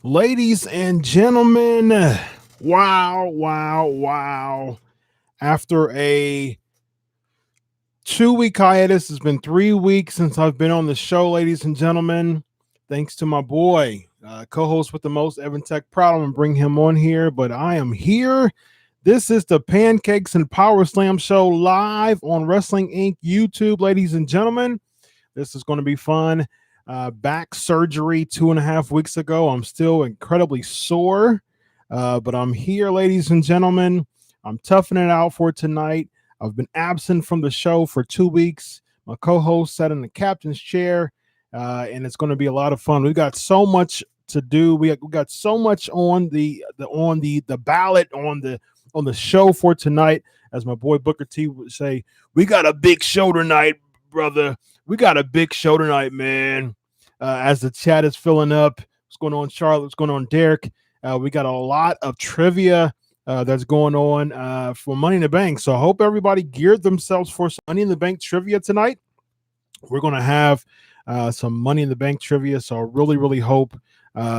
Ladies and gentlemen, wow. After a 2-week hiatus, it's been 3 weeks since I've been on the show, ladies and gentlemen. Thanks to my boy, co-host with the most, Evan Tech Proud. I'm going to bring him on here, but I am here. This is the Pancakes and Powerslam show live on Wrestling Inc. YouTube, ladies and gentlemen. This is going to be fun. Back surgery 2.5 weeks ago. I'm still incredibly sore, but I'm here, ladies and gentlemen. I'm toughing it out for tonight. I've been absent from the show for 2 weeks. My co-host sat in the captain's chair, and it's going to be a lot of fun. We got so much to do. We got so much on the ballot on the show for tonight. As my boy Booker T would say, we got a big show tonight, brother. We got a big show tonight, man. As the chat is filling up, what's going on, Charlotte? What's going on, Derek? We got a lot of trivia that's going on for Money in the Bank. So I hope everybody geared themselves for some Money in the Bank trivia tonight. We're going to have some Money in the Bank trivia. So I really hope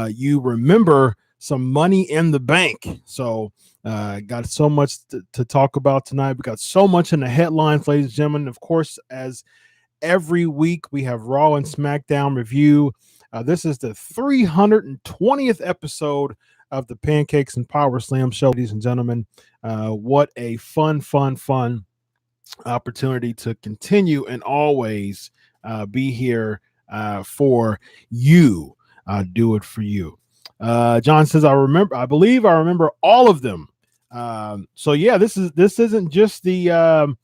you remember some Money in the Bank. So got so much to talk about tonight. We got so much in the headlines, ladies and gentlemen. Of course, as every week we have Raw and SmackDown review. This is the 320th episode of the Pancakes and Powerslam show, ladies and gentlemen. What a fun opportunity to continue and always be here for you. Do it for you. John says, I believe I remember all of them. So yeah, this isn't just the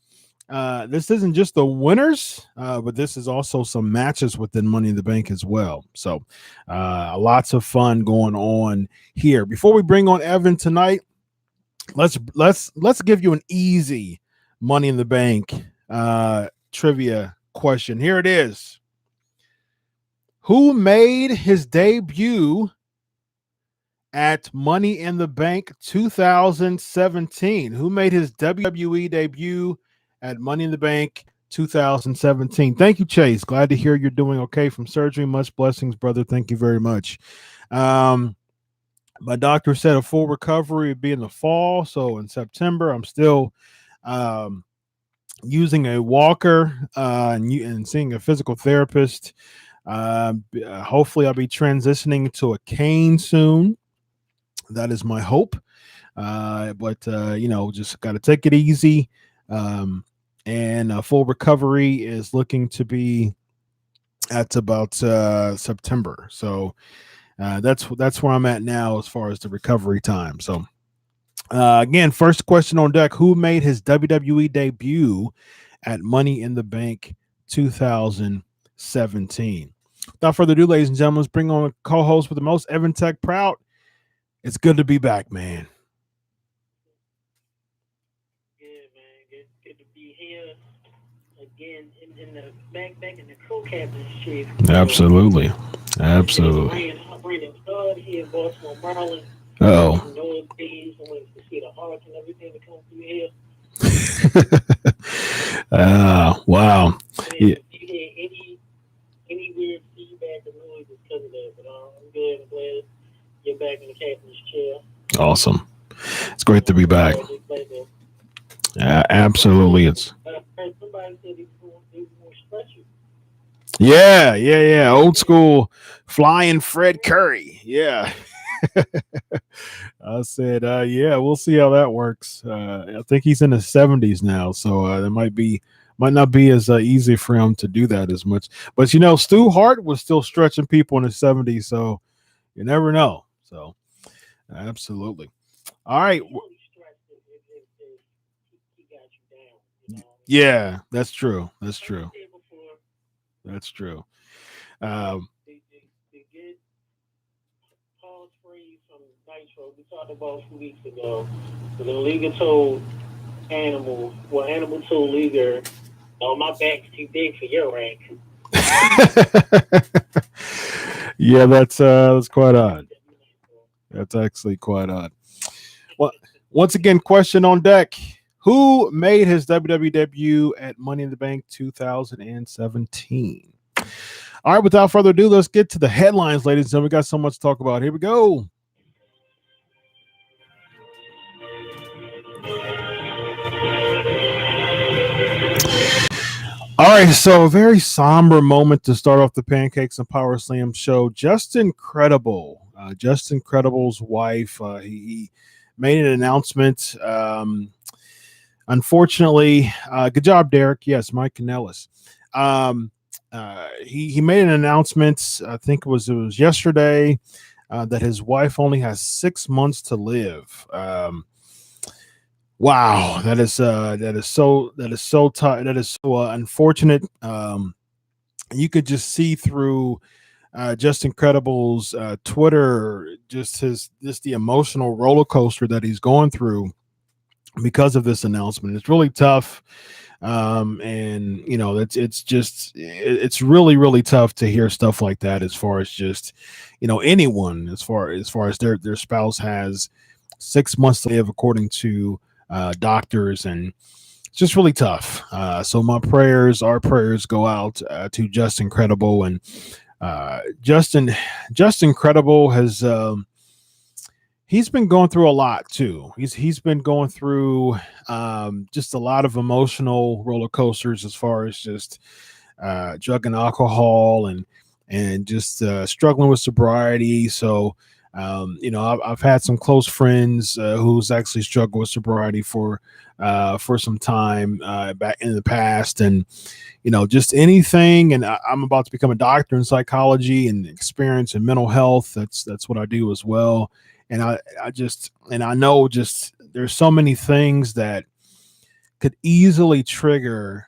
winners, but this is also some matches within Money in the Bank as well. So lots of fun going on here. Before we bring on Evan tonight, let's give you an easy Money in the Bank trivia question. Here it is. Who made his debut at Money in the Bank 2017? Who made his WWE debut at Money in the Bank 2017? Thank you, Chase. Glad to hear you're doing okay from surgery. Much blessings, brother. Thank you very much. My doctor said a full recovery would be in the fall. So in September, I'm still using a walker and seeing a physical therapist. Hopefully I'll be transitioning to a cane soon. That is my hope. But just got to take it easy. And a full recovery is looking to be at about September. So that's where I'm at now as far as the recovery time. So again, first question on deck: who made his WWE debut at Money in the Bank 2017? Without further ado, ladies and gentlemen, let's bring on a co-host with the most, Evan Tech Proud. It's good to be back, man. Again in the back in the co-captain's chief. Absolutely. Brandon Todd here in Baltimore, Maryland. Oh. Noah Days, I went to see the arts and everything that comes through here. Wow. If you hear any weird feedback or noise, it's because of that. But I'm good. I'm glad you're back in the captain's chair. Awesome. It's great to be back. Absolutely. It's somebody said they were stretching. Yeah. Old school flying Fred Curry. Yeah. I said, yeah, we'll see how that works. I think he's in his 70s now, so that might not be as easy for him to do that as much. But Stu Hart was still stretching people in his 70s, so you never know. So absolutely. All right. Yeah, that's true. That's true. To get Paul Spree from Nitro, we talked about a few weeks ago. So the Liga told Animal told Liga, "Oh, my back's too big for your rank." Yeah, that's quite odd. That's actually quite odd. Well, once again, question on deck: who made his WWE debut at Money in the Bank 2017? All right, without further ado, let's get to the headlines, ladies and gentlemen. We got so much to talk about. Here we go. All right, so a very somber moment to start off the Pancakes and Powerslams show. Justin Credible's wife, he made an announcement. Unfortunately, good job, Derek. Yes, Mike Canellis. He made an announcement. I think it was yesterday that his wife only has 6 months to live. Wow, that is so tough. That is so unfortunate. You could just see through Justin Credible's Twitter, just the emotional roller coaster that he's going through because of this announcement. It's really tough. And you know, it's really, really tough to hear stuff like that, as far as just, you know, anyone, as far as their spouse has 6 months to live, according to doctors, and it's just really tough. So our prayers go out to Justin Credible. And Justin Credible has he's been going through a lot too. He's been going through just a lot of emotional roller coasters, as far as just drug and alcohol, and just struggling with sobriety. So you know, I've had some close friends who's actually struggled with sobriety for some time back in the past, and you know, just anything. And I'm about to become a doctor in psychology and experience in mental health. That's what I do as well. And I know just there's so many things that could easily trigger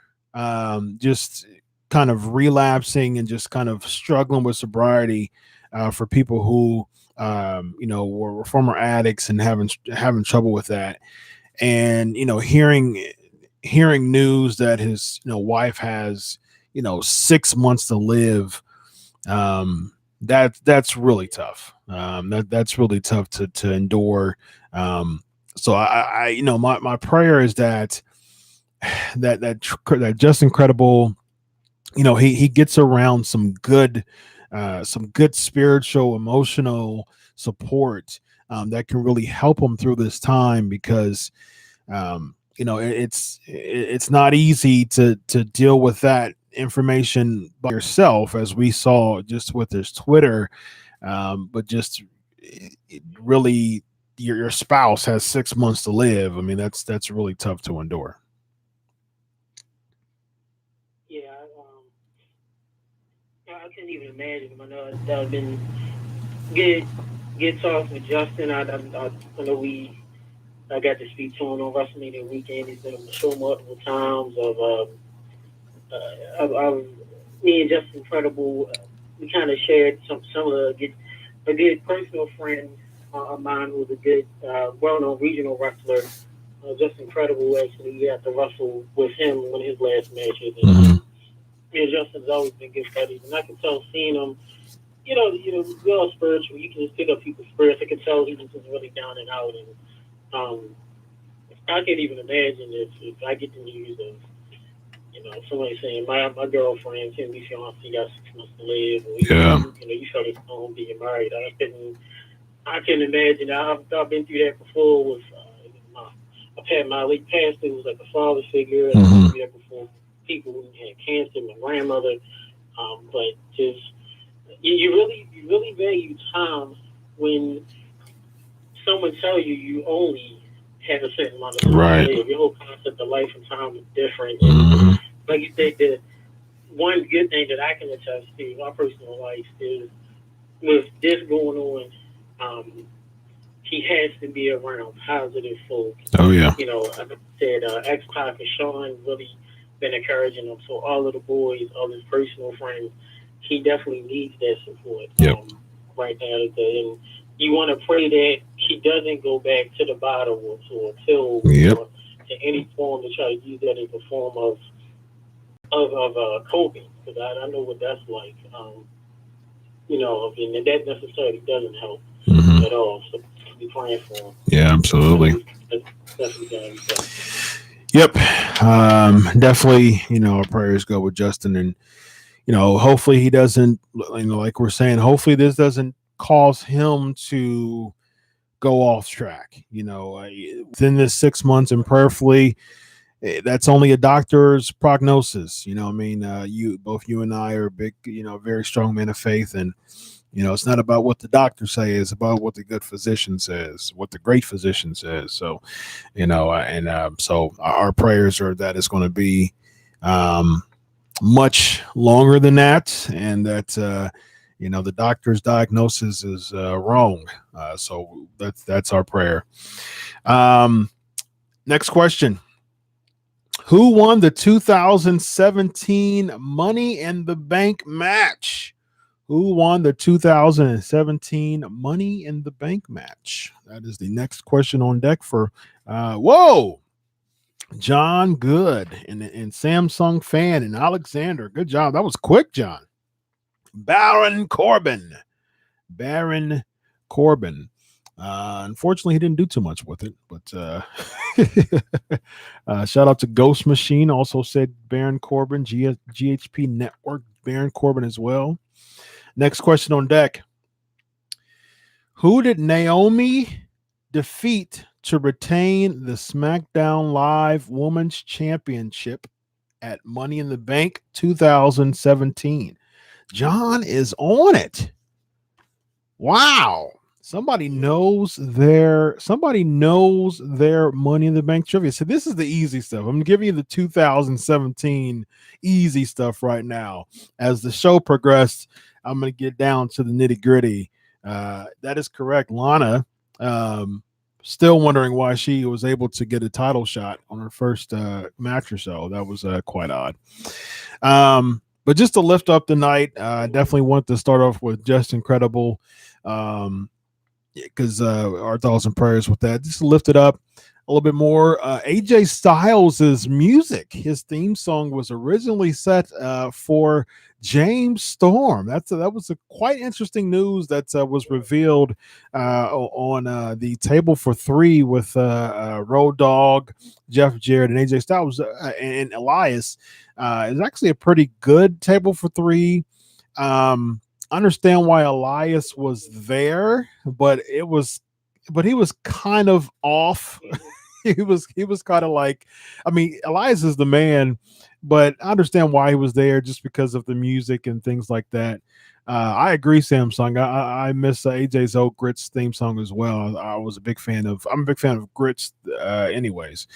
just kind of relapsing and just kind of struggling with sobriety for people who you know, were former addicts and having trouble with that. And you know, hearing news that his, you know, wife has, you know, 6 months to live, that's really tough. That's really tough to endure. So I you know, my prayer is that Justin Credible, you know, he gets around some good spiritual, emotional support that can really help him through this time, because you know, it's not easy to deal with that information by yourself, as we saw just with his Twitter. But just really, your spouse has 6 months to live. I mean, that's really tough to endure. Yeah, I couldn't even imagine. I know I've been good talks with Justin. I know I got to speak to him on WrestleMania weekend. He's been on the show multiple times. Me and Justin Credible, we kind of shared some of a good personal friend of mine who's a good well-known regional wrestler. Justin Credible actually got to wrestle with him one of his last matches. And me and Justin's always been good buddies, and I can tell seeing him. You know, we're all spiritual. You can just pick up people's spirits. I can tell he was just really down and out, and I can't even imagine if I get the news of, you know, somebody saying my girlfriend, Tim Fiancé, got 6 months to live. And you know, you felt his home being married. I couldn't imagine. I've been through that before with I've had my late pastor who was like a father figure. I've been through that before. People who had cancer, my grandmother. But just you really value time when someone tells you only have a certain amount of time to live. Your whole concept of life and time is different. And like you said, the one good thing that I can attest to my personal life is, with this going on, he has to be around positive folks. Oh yeah. You know, like I said, X-Pac and Sean really been encouraging him. So all of the boys, all his personal friends, he definitely needs that support right now. And you want to pray that he doesn't go back to the bottom or to a pill or to any form to try to use that as a form of coping, because I know what that's like. You know, and that necessarily doesn't help at all. So be praying for him. Yeah, absolutely. Definitely. Yep. Definitely, you know, our prayers go with Justin. And, hopefully he doesn't, like we're saying, hopefully this doesn't cause him to go off track. Within this 6 months, and prayerfully, that's only a doctor's prognosis. I mean, you and I are big, very strong men of faith, and it's not about what the doctor says; it's about what the good physician says, what the great physician says. So, so our prayers are that it's going to be much longer than that, and that the doctor's diagnosis is wrong. So that's our prayer. Next question. Who won the 2017 Money in the Bank match? Who won the 2017 Money in the Bank match? That is the next question on deck for John Good and Samsung Fan and Alexander. Good job. That was quick, John. Baron Corbin. Unfortunately, he didn't do too much with it, but shout out to Ghost Machine. Also said Baron Corbin, GHP Network, Baron Corbin as well. Next question on deck. Who did Naomi defeat to retain the SmackDown Live Women's Championship at Money in the Bank 2017? John is on it. Wow. Somebody knows their Money in the Bank trivia. So this is the easy stuff. I'm giving you the 2017 easy stuff right now. As the show progressed, I'm going to get down to the nitty gritty. That is correct. Lana, still wondering why she was able to get a title shot on her first match or so. That was quite odd. But just to lift up the night, definitely want to start off with Just Incredible. Because our thoughts and prayers with that. Just to lift it up a little bit more. AJ Styles' music, his theme song was originally set for James Storm. That was a quite interesting news that was revealed on the Table for Three with Road Dogg, Jeff Jarrett, and AJ Styles and Elias. It's actually a pretty good Table for Three. Understand why Elias was there, but he was kind of off. he was kind of like, I mean, Elias is the man, but I understand why he was there just because of the music and things like that. I agree, Samsung. I miss AJ's old Grits theme song as well. I'm a big fan of Grits, anyways.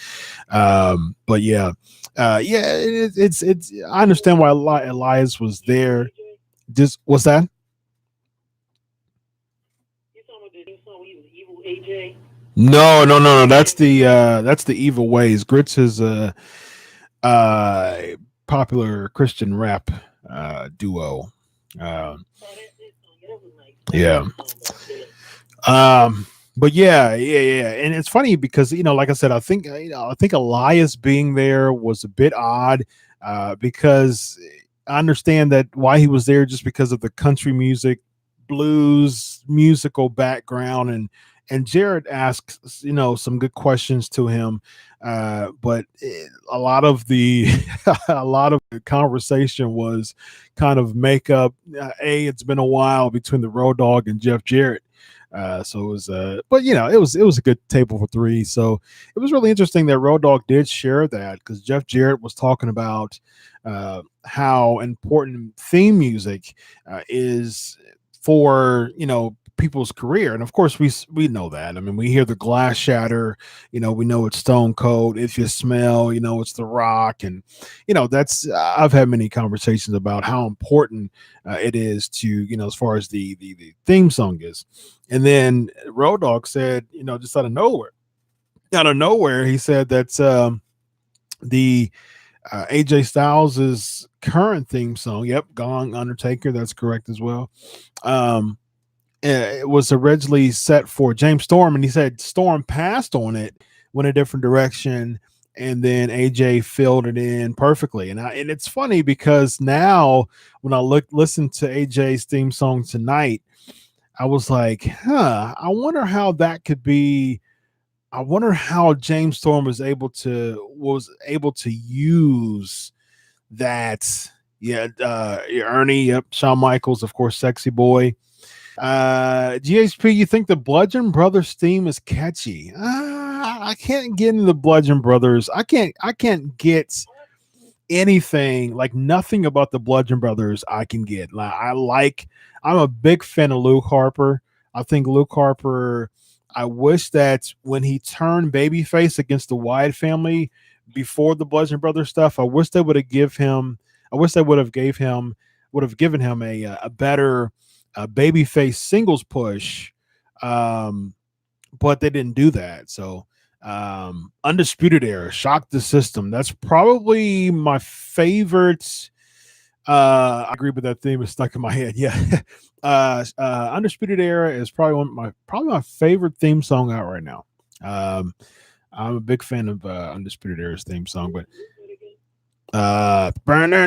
But yeah, it's. I understand why Elias was there. Just what's that? No. That's the Evil Ways. Grits is a popular Christian rap duo. Yeah. But yeah, and it's funny because like I said, I think Elias being there was a bit odd because I understand that why he was there just because of the country music, blues musical background, and Jared asks some good questions to him, but a lot of the conversation was kind of make up. It's been a while between the Road Dogg and Jeff Jarrett. So it was, but it was a good Table for Three. So it was really interesting that Road Dogg did share that because Jeff Jarrett was talking about how important theme music is for people's career, and of course we know that. I mean, we hear the glass shatter, we know it's Stone Cold. If You Smell, it's The Rock, and that's I've had many conversations about how important it is to as far as the theme song is. And then Road Dogg said, just out of nowhere, he said that the AJ Styles' current theme song, yep, Gone Undertaker, that's correct as well. It was originally set for James Storm, and he said Storm passed on it, went a different direction, and then AJ filled it in perfectly. And it's funny because now when I listen to AJ's theme song tonight, I was like, I wonder how that could be. I wonder how James Storm was able to use that Yeah, Ernie, yep, Shawn Michaels, of course, Sexy Boy. GHP, you think the Bludgeon Brothers theme is catchy? I can't get into the Bludgeon Brothers. I can't get anything, like nothing about the Bludgeon Brothers I can get. I'm a big fan of Luke Harper. I think Luke Harper, I wish that when he turned babyface against the Wyatt family before the Bludgeon Brothers stuff, I wish they would have given him a better babyface singles push. But they didn't do that. So Undisputed Era, Shock the System. That's probably my favorite. I agree with that theme. It's stuck in my head. Yeah. Undisputed Era is probably my favorite theme song out right now. I'm a big fan of Undisputed Era's theme song, but yeah, big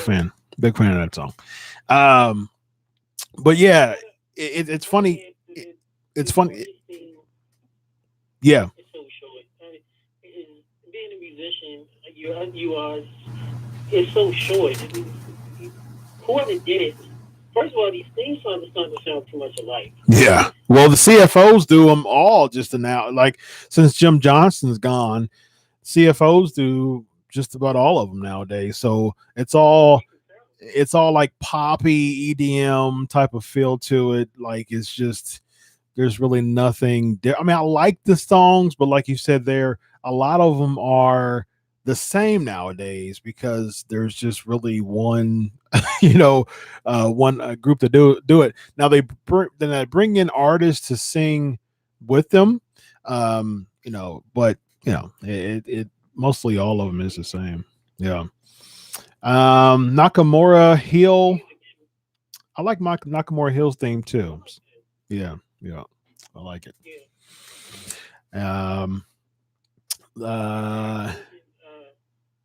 fan of that song. But yeah, it's funny. It's funny. Yeah. It's so short. Being a musician, you are. It's so short. Whoever did it. First of all, these theme songs are starting to sound too much alike. Yeah. Well, the CFOs do them all just now. Like since Jim Johnston's gone, CFOs do just about all of them nowadays. So it's all like poppy EDM type of feel to it. Like it's just there's really nothing. I mean, I like the songs, but like you said, a lot of them are the same nowadays because there's just really one, one group to do it. Now they bring in artists to sing with them, but it mostly all of them is the same. Yeah. Nakamura Hill. I like Nakamura Hill's theme too. Yeah, I like it.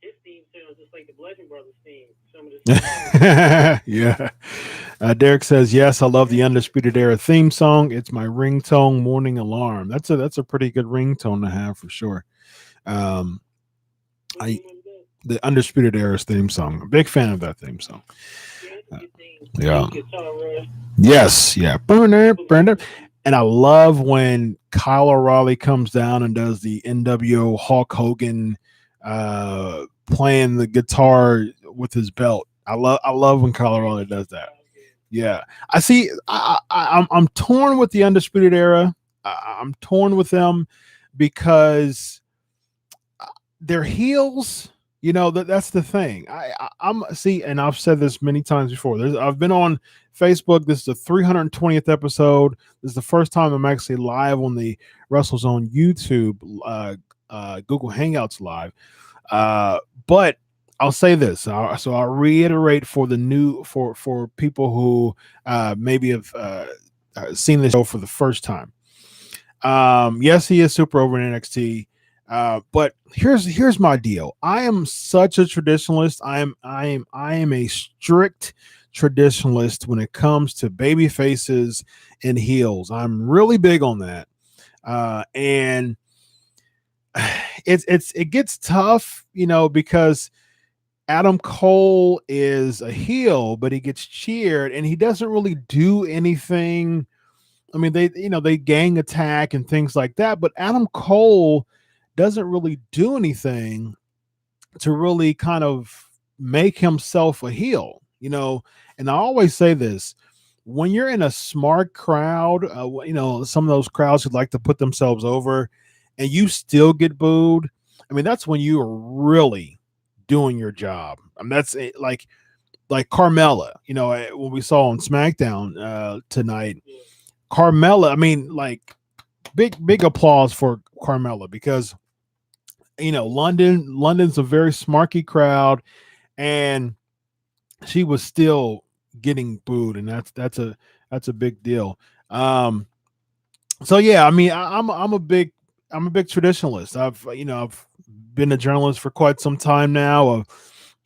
His theme sounds just like the Bludgeon Brothers theme. Some of the yeah. Derek says yes. I love the Undisputed Era theme song. It's my ringtone morning alarm. That's a pretty good ringtone to have for sure. The Undisputed Era's theme song. I'm a big fan of that theme song. Yeah. Yes. Yeah. Burn it. And I love when Kyle O'Reilly comes down and does the NWO Hulk Hogan playing the guitar with his belt. I love when Kyle O'Reilly does that. Yeah. I see. I'm torn with the Undisputed Era. I'm torn with them because they're heels. That's the thing. I'm and I've said this many times before. I've been on Facebook. This is the 320th episode. This is the first time I'm actually live on the WrestleZone YouTube, Google Hangouts live. But I'll say this. So I'll reiterate for for people who maybe have seen this show for the first time. Yes, he is super over in NXT. But here's my deal. I am such a traditionalist. I am a strict traditionalist when it comes to baby faces and heels. I'm really big on that. And it gets tough, because Adam Cole is a heel, but he gets cheered and he doesn't really do anything. I mean, they gang attack and things like that, but Adam Cole doesn't really do anything to really kind of make himself a heel, and I always say this: when you're in a smart crowd, some of those crowds who like to put themselves over and you still get booed, I mean, that's when you are really doing your job. I mean, that's like Carmella, when we saw on SmackDown tonight, Carmella, I mean, like big applause for Carmella because London's a very smarky crowd, and she was still getting booed, and that's a big deal. So yeah, I mean, I'm a big traditionalist. I've been a journalist for quite some time now.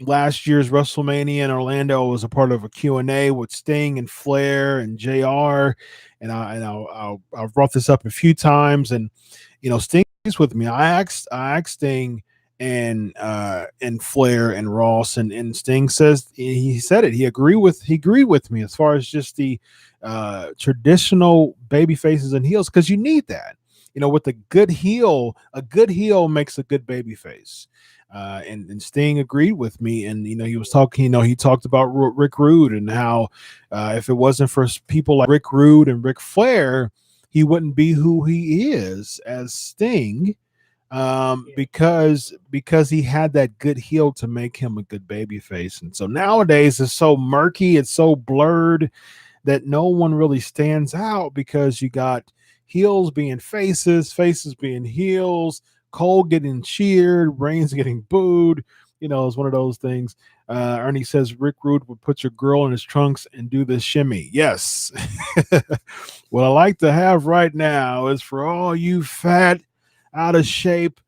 Last year's WrestleMania in Orlando, I was a part of a Q&A with Sting and Flair and JR, and I've brought this up a few times, and Sting with me. I asked Sting and Flair and Ross, and Sting says he said it. He agreed with me as far as just the traditional baby faces and heels, because you need that. With a good heel makes a good baby face. And Sting agreed with me, and he was talking. He talked about Rick Rude and how if it wasn't for people like Rick Rude and Ric Flair, he wouldn't be who he is as Sting, because he had that good heel to make him a good baby face. And so nowadays it's so murky, it's so blurred that no one really stands out, because you got heels being faces, faces being heels, Cole getting cheered, Reigns getting booed. It's one of those things. Ernie says Rick Rude would put your girl in his trunks and do the shimmy. Yes. What I like to have right now is for all you fat, out of shape,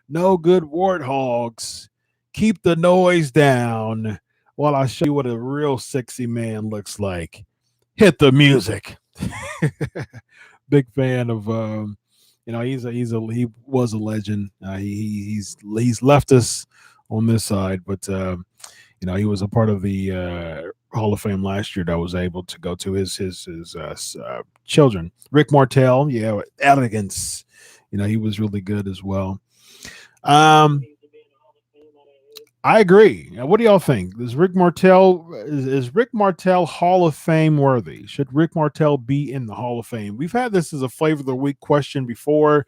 no good warthogs, keep the noise down while I show you what a real sexy man looks like. Hit the music. Big fan of he was a legend. He's left us on this side, but he was a part of the Hall of Fame last year that was able to go to his children. Rick Martel, yeah, elegance. He was really good as well. I agree. Now, what do y'all think? Is Rick Martel Hall of Fame worthy? Should Rick Martel be in the Hall of Fame? We've had this as a flavor of the week question before.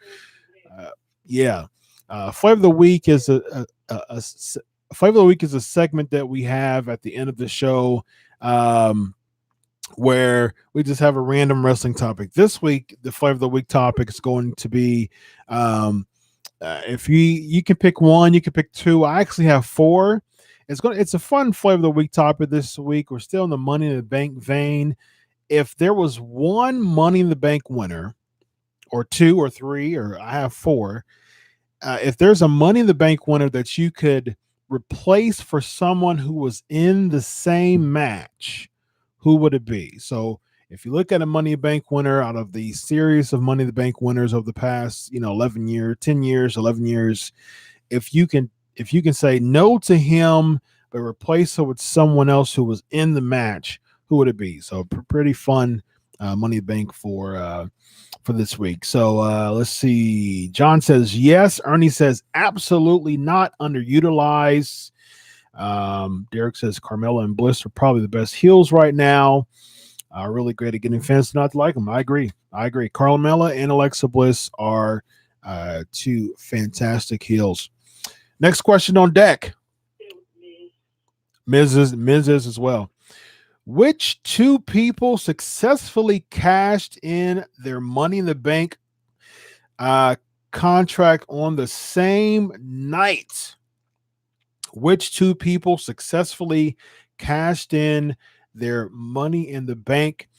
Yeah, flavor of the week is a flavor of the week is a segment that we have at the end of the show, where we just have a random wrestling topic. This week, the flavor of the week topic is going to be. If you can pick one, you can pick two. I actually have four. It's a fun flavor of the week topic this week. We're still in the Money in the Bank vein. If there was one Money in the Bank winner, or two or three, or I have four. If there's a Money in the Bank winner that you could replace for someone who was in the same match, who would it be? So if you look at a Money in the Bank winner out of the series of Money in the Bank winners of the past, 11 years, 10 years, 11 years, if you can say no to him, but replace it with someone else who was in the match, who would it be? So pretty fun Money in the Bank for this week. So let's see. John says yes. Ernie says absolutely not, underutilized. Derek says Carmella and Bliss are probably the best heels right now. Really great at getting fans to not like them. I agree. Carmella and Alexa Bliss are two fantastic heels. Next question on deck. Miz is as well. Which two people successfully cashed in their Money in the Bank contract on the same night? Which two people successfully cashed in their Money in the Bank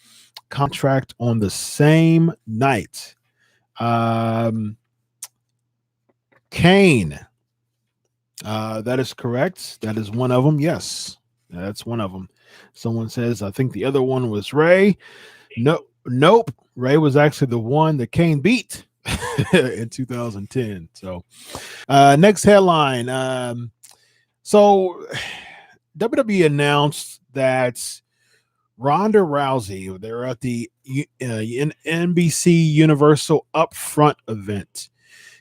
contract on the same night? Kane. That is correct. That is one of them. Yes, that's one of them. Someone says, I think the other one was Ray. Nope. Ray was actually the one that Kane beat in 2010. So next headline. So WWE announced that Ronda Rousey, they're at the NBC Universal Upfront event.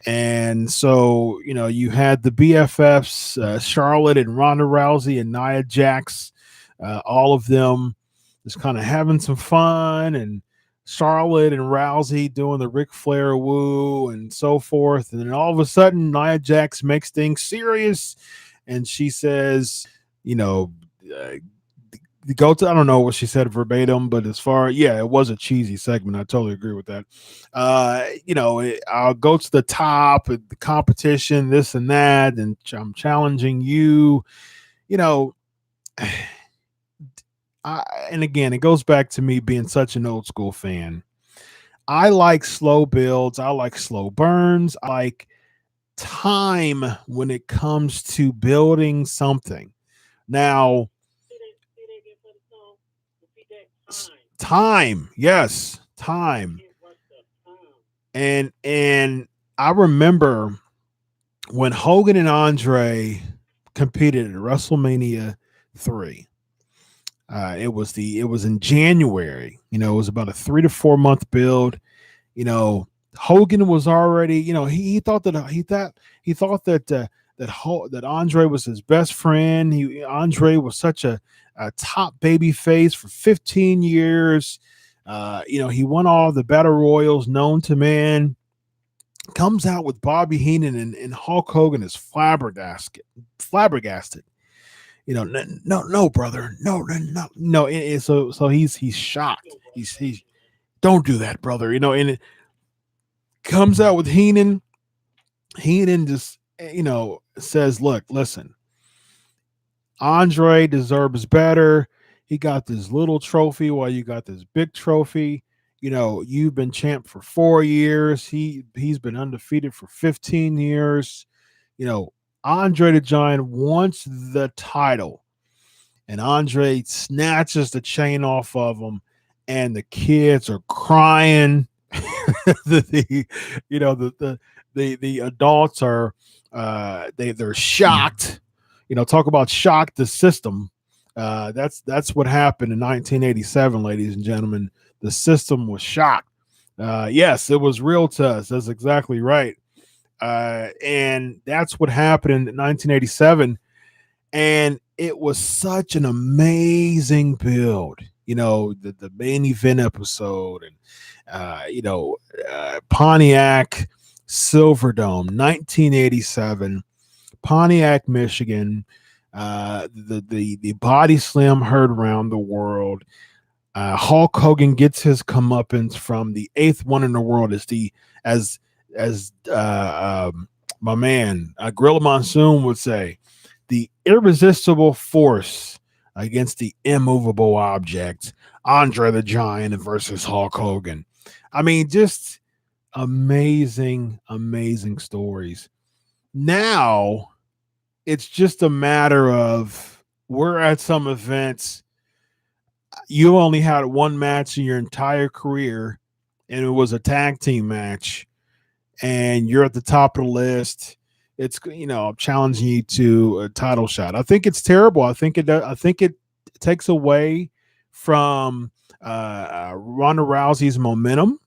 And so, you had the BFFs, Charlotte and Ronda Rousey and Nia Jax, all of them just kind of having some fun, and Charlotte and Rousey doing the Ric Flair woo and so forth. And then all of a sudden, Nia Jax makes things serious, and she says, go to, I don't know what she said verbatim, but it was a cheesy segment. I totally agree with that. I'll go to the top, the competition, this and that, and I'm challenging you, and again, it goes back to me being such an old school fan. I like slow builds. I like slow burns. I like time when it comes to building something. Now, time, yes, time. And I remember when Hogan and Andre competed at WrestleMania 3. It was in January. It was about a 3 to 4 month build. Hogan was already, he thought that that Andre was his best friend. Andre was such a top baby face for 15 years. He won all the battle royals known to man. Comes out with Bobby Heenan and Hulk Hogan is flabbergasted. No, brother, no. So he's shocked. He's don't do that, brother. And it comes out with Heenan. Heenan just says, look, listen, Andre deserves better. He got this little trophy while you got this big trophy. You've been champ for 4 years. He's been undefeated for 15 years. Andre the Giant wants the title, and Andre snatches the chain off of him, and the kids are crying. the adults are they're shocked. Talk about shock the system. That's what happened in 1987, ladies and gentlemen. The system was shocked. Yes, it was real to us. That's exactly right. And that's what happened in 1987. And it was such an amazing build. The main event episode and Pontiac Silverdome, 1987, Pontiac, Michigan. The body slam heard around the world. Hulk Hogan gets his comeuppance from the 8th one in the world as my man Gorilla Monsoon would say, the irresistible force against the immovable object, Andre the Giant versus Hulk Hogan. I mean, just amazing stories. Now it's just a matter of, we're at some events, you only had one match in your entire career, and it was a tag team match, and you're at the top of the list. It's challenging you to a title shot. I think it's terrible. I think it takes away from Ronda Rousey's momentum.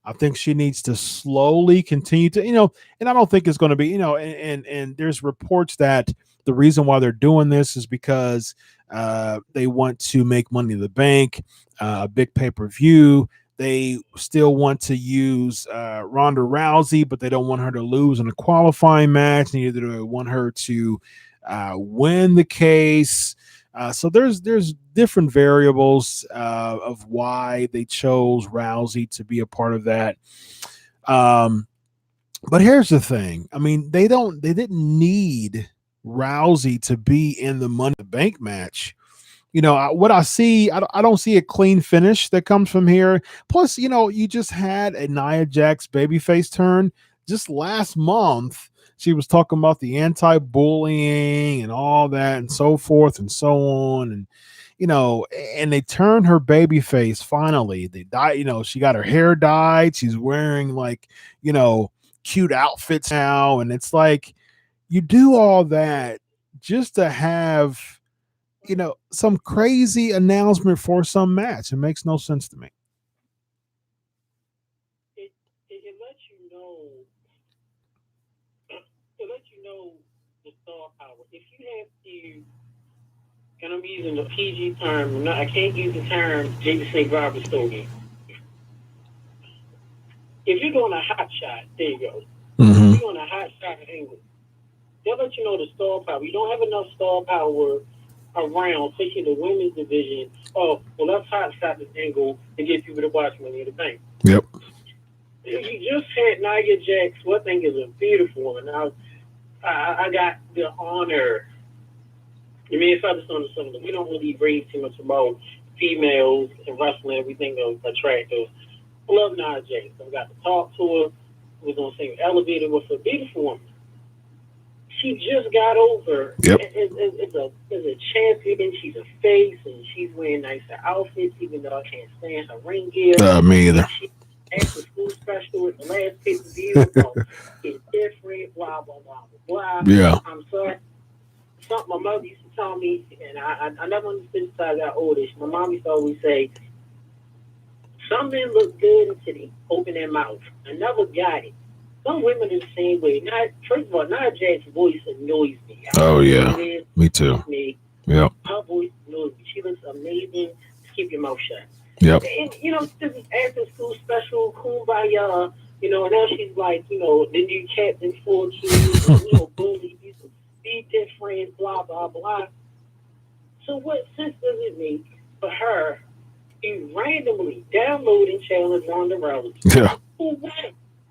I think she needs to slowly continue to, and I don't think it's going to be, and there's reports that the reason why they're doing this is because they want to make Money in the Bank, a big pay-per-view. They still want to use Ronda Rousey, but they don't want her to lose in a qualifying match. Neither do they want her to win the case. So there's different variables of why they chose Rousey to be a part of that. But here's the thing. I mean, they didn't need Rousey to be in the Money in the Bank match. What I see, I don't see a clean finish that comes from here. Plus, you just had a Nia Jax babyface turn just last month. She was talking about the anti-bullying and all that and so forth and so on. And, and they turned her babyface finally. They dyed, she got her hair dyed. She's wearing cute outfits now. And it's like, you do all that just to have, some crazy announcement for some match. It makes no sense to me. It lets you know. It lets you know the star power. If you have to, and I'm using the PG term. I can't use the term Jake Snake Roberts story. If you're doing a hot shot, there you go. Mm-hmm. If you're doing a hot shot angle, they'll let you know the star power. You don't have enough star power around, especially the women's division. Oh, well, let's hot shot this angle and get people to watch Money in the Bank. Yep. You just had Nia Jax, what I think is a beautiful woman. I got the honor. I mean, it's not something we don't really rave too much about females and wrestling. We think of attractive. I love Nia Jax. I got to talk to her. We was on the same elevator with a beautiful woman. She just got over. Yep. It's a champion. She's a face, and she's wearing nicer outfits, even though I can't stand her ring gear. Me either. She's after school special at the last pay-per-view. It's different, blah, blah, blah, blah, blah. Yeah. I'm sorry. Something my mother used to tell me, and I never understood until I got older. My mom used to always say, some men look good until they open their mouth. I never got it. Some women are the same way. First of all, NakamuraStyles' voice annoys me. Oh, yeah. Me too. Yeah. Her voice annoys me. She looks amazing. Just keep your mouth shut. Yep. And, this is after school special, kumbaya, and now she's like, the new captain for kids, boom, be different, blah, blah, blah. So what sense does it make for her to randomly download and challenge Ronda Rousey? Yeah. Well, what?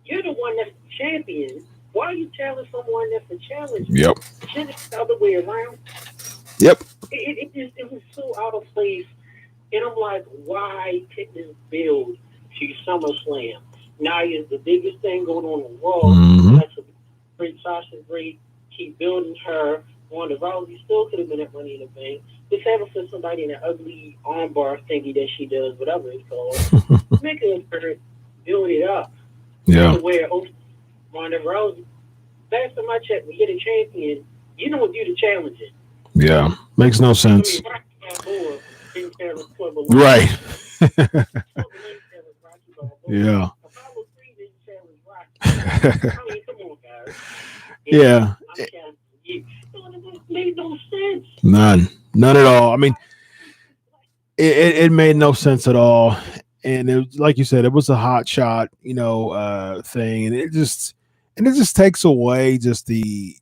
You're the one that's the champion. Why are you challenging someone that's the challenger? Yep. Shouldn't it the other way around? Yep. It was so out of place. And I'm like, why take this build to SummerSlam? Nia is the biggest thing going on in the world. Mm-hmm. That's a great Sasha great. Keep building her. Ronda Rousey still could have been at Money in the Bank. Just have her for somebody in an ugly armbar thingy that she does, whatever it's called. Make her build it up. Yeah. Where Ronda Rousey, last time I checked, when you're the champion, you don't do the challenging. Yeah. Makes no sense. Right. Yeah. Yeah. It made no sense. None at all. I mean, it made no sense at all. And it was, like you said, it was a hot shot, thing. And it just takes away just the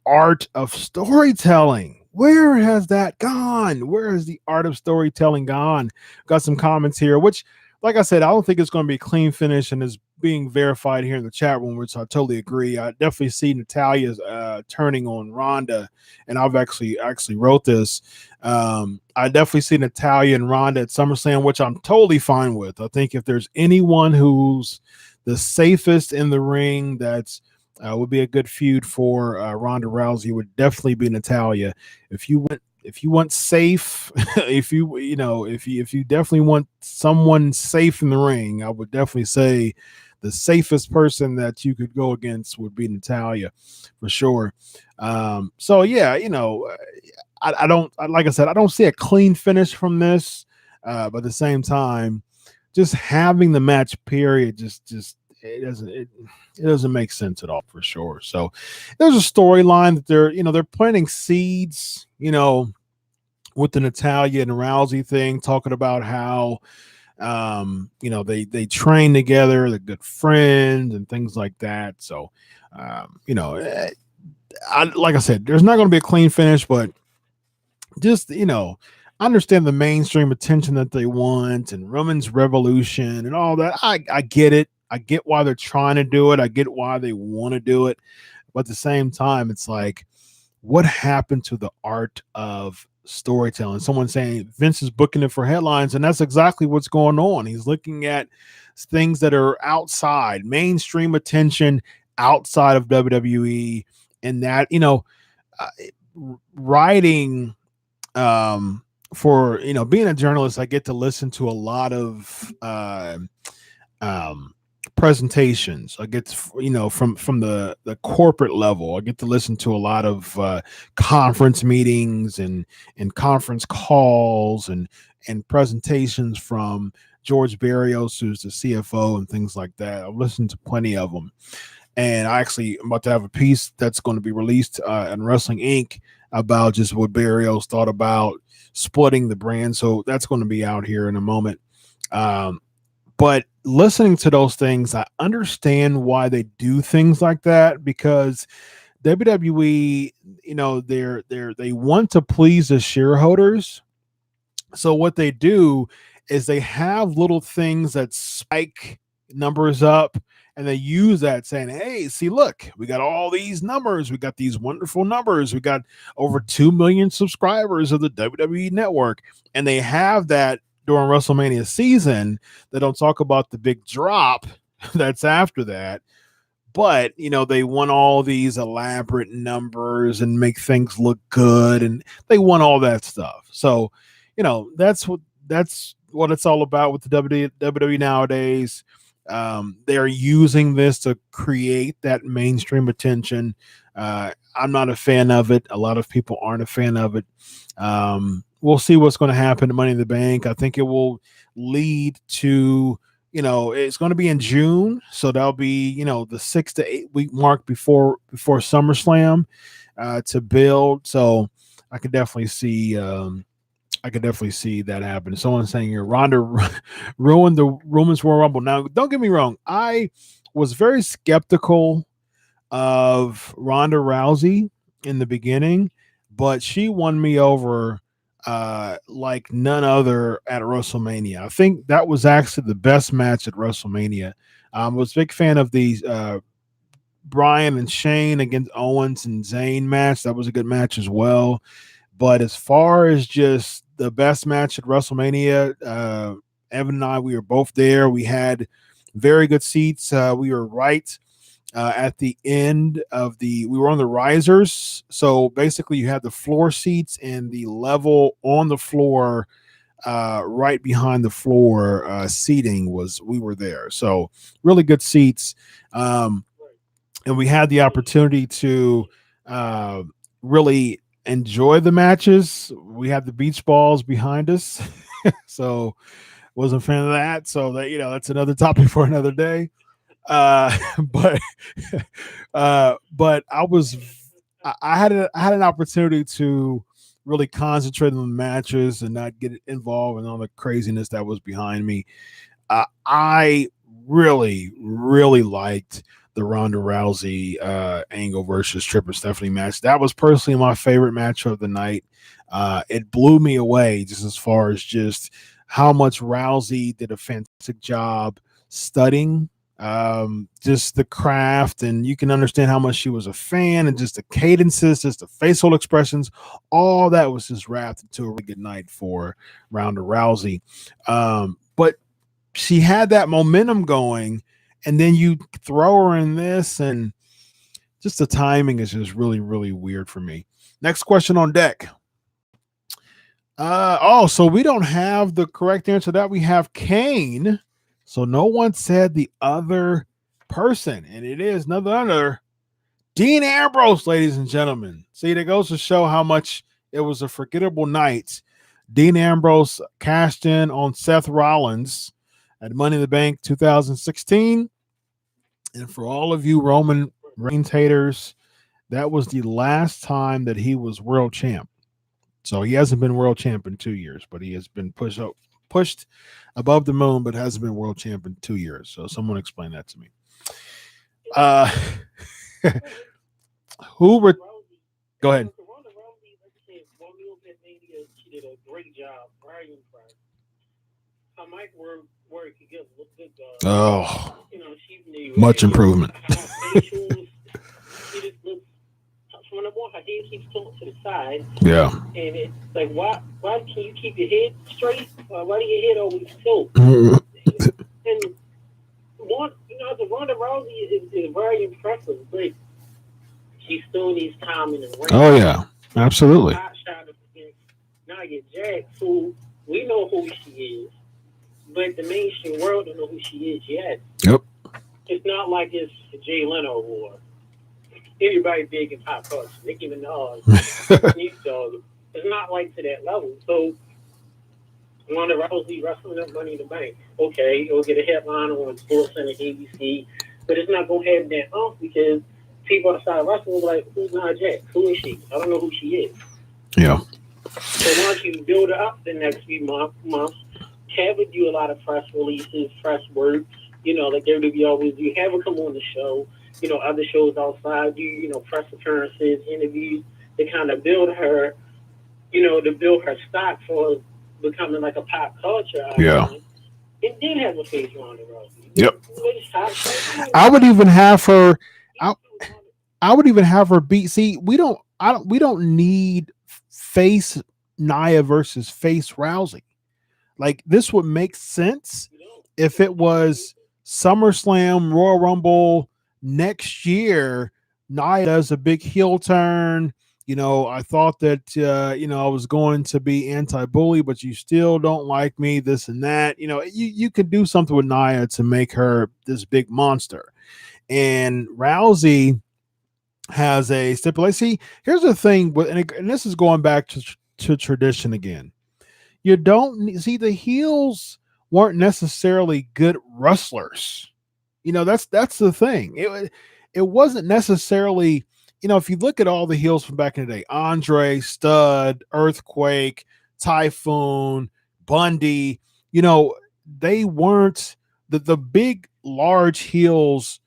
art of storytelling. Where has that gone? Where has the art of storytelling gone? Got some comments here, which, like I said, I don't think it's going to be a clean finish, and is being verified here in the chat room, which I totally agree. I definitely see Natalia's turning on Ronda, and I've actually wrote this. I definitely see Natalya and Ronda at SummerSlam, which I'm totally fine with. I think if there's anyone who's the safest in the ring, that's would be a good feud for Ronda Rousey, would definitely be Natalya. If you want safe, if you definitely want someone safe in the ring, I would definitely say the safest person that you could go against would be Natalya for sure. So yeah, I don't, like I said, I don't see a clean finish from this, but at the same time, just having the match period just it doesn't make sense at all for sure. So there's a storyline that they're planting seeds, with the Natalya and Rousey thing, talking about how they train together, they're good friends and things like that. So like I said, there's not going to be a clean finish, but just I understand the mainstream attention that they want and Roman's revolution and all that. I get it. I get why they're trying to do it. I get why they want to do it. But at the same time, it's like, what happened to the art of storytelling? Someone saying Vince is booking it for headlines, and that's exactly what's going on. He's looking at things that are outside mainstream attention, outside of WWE, and that writing for being a journalist, I get to listen to a lot of presentations. I get from the corporate level. I get to listen to a lot of conference meetings and conference calls and presentations from George Barrios, who's the CFO, and things like that. I've listened to plenty of them, and I'm about to have a piece that's going to be released in Wrestling Inc. about just what Barrios thought about splitting the brand. So that's going to be out here in a moment. But listening to those things, I understand why they do things like that, because WWE, they want to please the shareholders. So what they do is they have little things that spike numbers up, and they use that saying, hey, see, look, we got all these numbers. We got these wonderful numbers. We got over 2 million subscribers of the WWE network. And they have that during WrestleMania season. They don't talk about the big drop that's after that. But, they want all these elaborate numbers and make things look good. And they want all that stuff. So, that's what it's all about with the WWE nowadays. they're using this to create that mainstream attention. I'm not a fan of it. A lot of people aren't a fan of it. We'll see what's going to happen to Money in the Bank. I think it will lead to, it's going to be in June, so that'll be, the 6 to 8 week mark before SummerSlam to build. So I could definitely see. I could definitely see that happen. Someone's saying here, Ronda ruined the Women's Royal Rumble. Now, don't get me wrong. I was very skeptical of Ronda Rousey in the beginning, but she won me over like none other at WrestleMania. I think that was actually the best match at WrestleMania. I was a big fan of the Bryan and Shane against Owens and Zayn match. That was a good match as well. But as far as just the best match at WrestleMania, Evan and I, we were both there. We had very good seats. We were right at the end of we were on the risers. So basically you had the floor seats and the level on the floor, right behind the floor seating we were there. So really good seats. And we had the opportunity to really enjoy the matches. We had the beach balls behind us. So wasn't a fan of that. So that, that's another topic for another day. But I had an opportunity to really concentrate on the matches and not get involved in all the craziness that was behind me. I really, really liked the Ronda Rousey Angle versus Tripp and Stephanie match. That was personally my favorite match of the night. It blew me away just as far as just how much Rousey did a fantastic job studying just the craft, and you can understand how much she was a fan, and just the cadences, just the facial expressions, all that was just wrapped into a really good night for Ronda Rousey. But she had that momentum going, and then you throw her in this, and just the timing is just really, really weird for me. Next question on deck. So we don't have the correct answer to that. We have Kane. So no one said the other person, and it is none other Dean Ambrose, ladies and gentlemen. See, that goes to show how much it was a forgettable night. Dean Ambrose cashed in on Seth Rollins at Money in the Bank 2016. And for all of you Roman Reigns haters, that was the last time that he was world champ. So he hasn't been world champ in 2 years, but he has been pushed above the moon, but hasn't been world champ in 2 years. So someone explain that to me. Go ahead. She did a great job. Very impressed. Her mic work could get a good. Oh, much improvement. She just looks. When I want her head keeps tilted to the side. Yeah. And it's like, why can you keep your head straight? Why do your head always tilt? And the Ronda Rousey is very impressive, but she still needs time in the ring. Oh yeah, absolutely. NakamuraStyles, who we know who she is, but the mainstream world don't know who she is yet. Yep. It's not like it's Jay Leno or anybody big in pop culture. Nicki Minaj, it's not like to that level. So Ronda Rousey wrestling up Money in the Bank. Okay, it'll get a headline on Sports Center, ABC, but it's not gonna have that because people outside wrestling will be like, who's NakamuraStyles? Who is she? I don't know who she is. Yeah. So once you build her up the next few months, have her do a lot of press releases, press work, like WWE always do. Have her come on the show, other shows outside, do, press appearances, interviews, to kind of build her, to build her stock for becoming like a pop culture icon. Yeah. And then have a face Ronda Rousey. Yep. I would even have her. I would even have her beat. See, we don't need face Nia versus face Rousey. Like, this would make sense if it was SummerSlam, Royal Rumble next year. Nia does a big heel turn, I thought that, I was going to be anti-bully, but you still don't like me, this and that. You could do something with Nia to make her this big monster. And Rousey has a stipulation. See, here's the thing, and this is going back to tradition again. You don't see the heels weren't necessarily good wrestlers. That's the thing. It wasn't necessarily, if you look at all the heels from back in the day, Andre, Stud, Earthquake, Typhoon, Bundy, they weren't the big large heels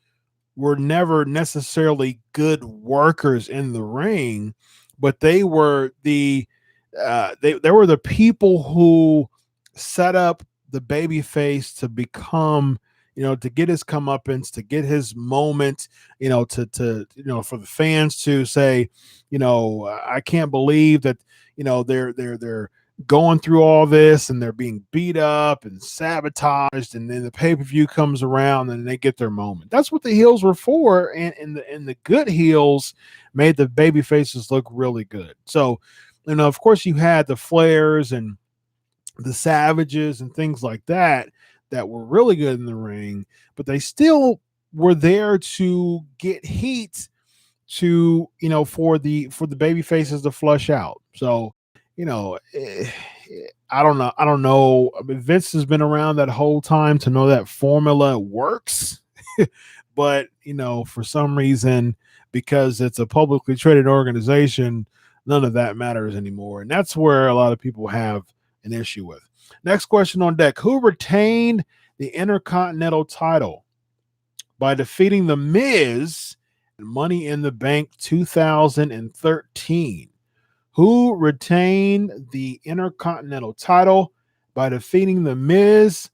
were never necessarily good workers in the ring, but they were they were the people who set up the baby face to become, to get his comeuppance, to get his moment, for the fans to say, I can't believe that, they're going through all this and they're being beat up and sabotaged, and then the pay-per-view comes around and they get their moment. That's what the heels were for, and the good heels made the baby faces look really good. So, of course, you had the Flairs and the Savages and things like that were really good in the ring, but they still were there to get heat to, for the baby faces to flush out. So, I don't know. I don't know. I mean, Vince has been around that whole time to know that formula works, but for some reason, because it's a publicly traded organization, none of that matters anymore, and that's where a lot of people have an issue with. Next question on deck: who retained the Intercontinental title by defeating The Miz in Money in the Bank 2013? Who retained the Intercontinental title by defeating The Miz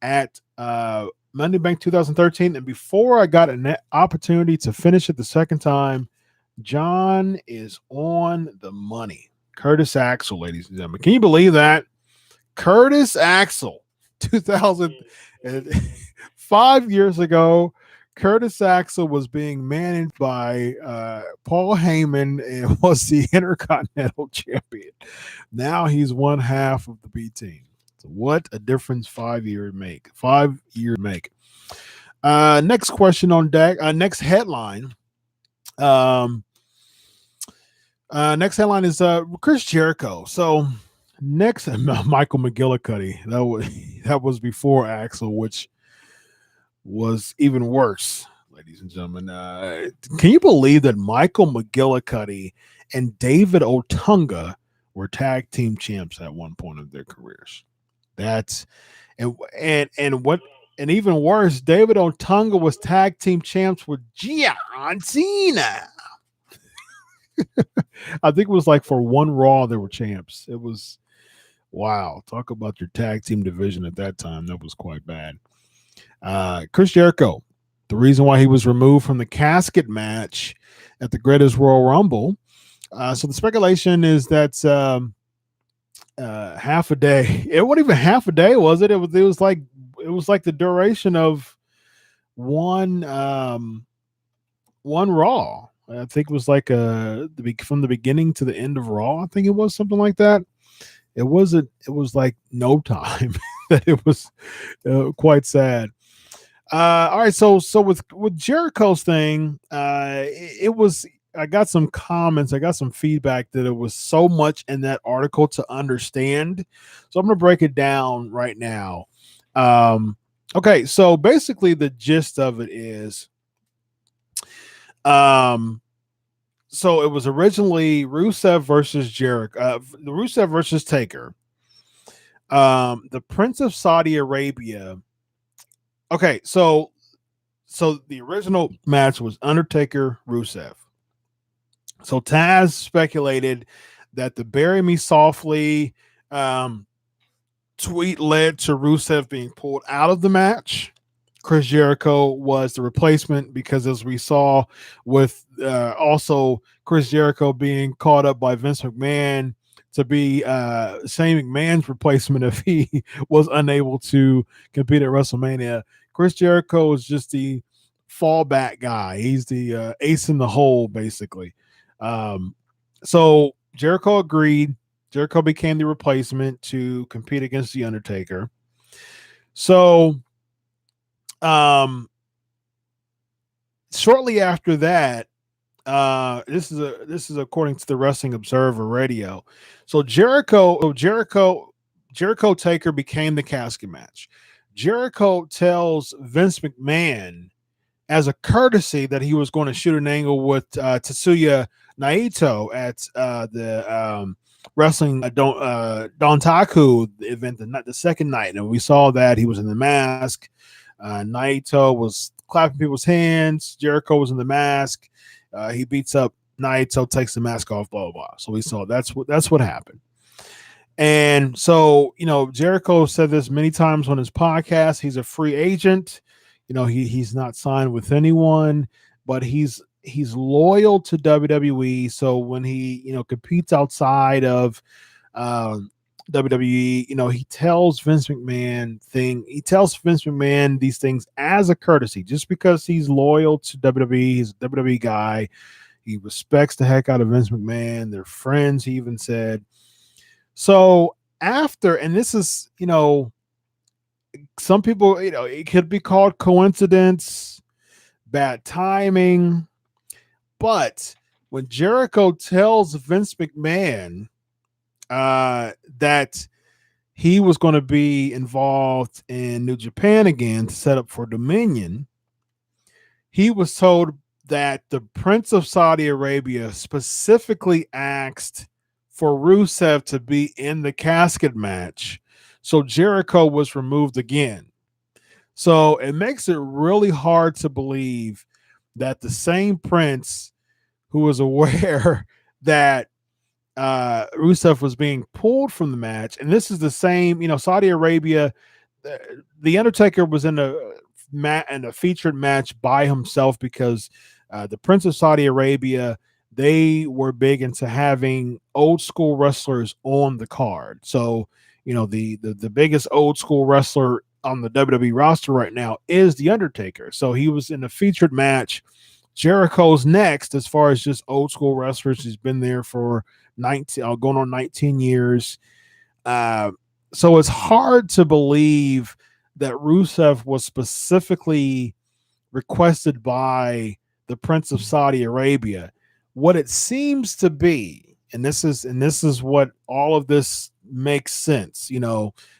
at Money in the Bank 2013? And before I got an opportunity to finish it the second time, John is on the money. Curtis Axel, ladies and gentlemen. Can you believe that? Curtis Axel, 5 years ago, Curtis Axel was being managed by Paul Heyman and was the Intercontinental Champion. Now he's one half of the B team. So what a difference 5 years make. 5 years make. Next question on deck. Next headline. Next headline is Chris Jericho. So next, Michael McGillicuddy. That was before Axel, which was even worse, ladies and gentlemen. Can you believe that Michael McGillicuddy and David Otunga were tag team champs at one point of their careers? That's and even worse, David Otunga was tag team champs with John Cena. I think it was like for one Raw they were champs. It was wow. Talk about your tag team division at that time. That was quite bad. Chris Jericho, the reason why he was removed from the casket match at the Greatest Royal Rumble. So the speculation is that half a day. It wasn't even half a day, was it? It was like the duration of one Raw. I think it was like from the beginning to the end of Raw. I think it was something like that. It was like no time. That it was quite sad. All right, so with Jericho's thing, it was. I got some comments. I got some feedback that it was so much in that article to understand. So I'm going to break it down right now. Okay, so basically the gist of it is, so it was originally Rusev versus Jericho, the Rusev versus Taker, the Prince of Saudi Arabia. Okay, so the original match was Undertaker Rusev. So Taz speculated that the "Bury Me Softly" tweet led to Rusev being pulled out of the match. Chris Jericho was the replacement because, as we saw with also Chris Jericho being caught up by Vince McMahon to be Shane McMahon's replacement if he was unable to compete at WrestleMania. Chris Jericho is just the fallback guy. He's the ace in the hole, basically. So Jericho agreed. Jericho became the replacement to compete against the Undertaker. So, shortly after that, this is according to the Wrestling Observer Radio. So Jericho Taker became the casket match. Jericho tells Vince McMahon as a courtesy that he was going to shoot an angle with Tetsuya Naito at the wrestling Don Taku event, the second night, and we saw that he was in the mask. Naito was clapping people's hands. Jericho was in the mask. He beats up Naito, takes the mask off, blah, blah, blah. So we saw that's what happened. And so, Jericho said this many times on his podcast. He's a free agent. He's not signed with anyone, but he's loyal to WWE. So when he, competes outside of WWE, he tells Vince McMahon these things as a courtesy, just because he's loyal to WWE. He's a WWE guy. He respects the heck out of Vince McMahon. They're friends, he even said. So after, and this is, some people, it could be called coincidence, bad timing. But when Jericho tells Vince McMahon that he was going to be involved in New Japan again to set up for Dominion, he was told that the Prince of Saudi Arabia specifically asked for Rusev to be in the casket match. So Jericho was removed again. So it makes it really hard to believe that the same Prince who was aware that Rusev was being pulled from the match, and this is the same, Saudi Arabia, the Undertaker was in a featured match by himself because the Prince of Saudi Arabia, they were big into having old school wrestlers on the card. So, the biggest old school wrestler on the WWE roster right now is the Undertaker. So he was in a featured match. Jericho's next as far as just old school wrestlers. He's been there for going on 19 years. So it's hard to believe that Rusev was specifically requested by the Prince of Saudi Arabia. What it seems to be, and this is what all of this makes sense.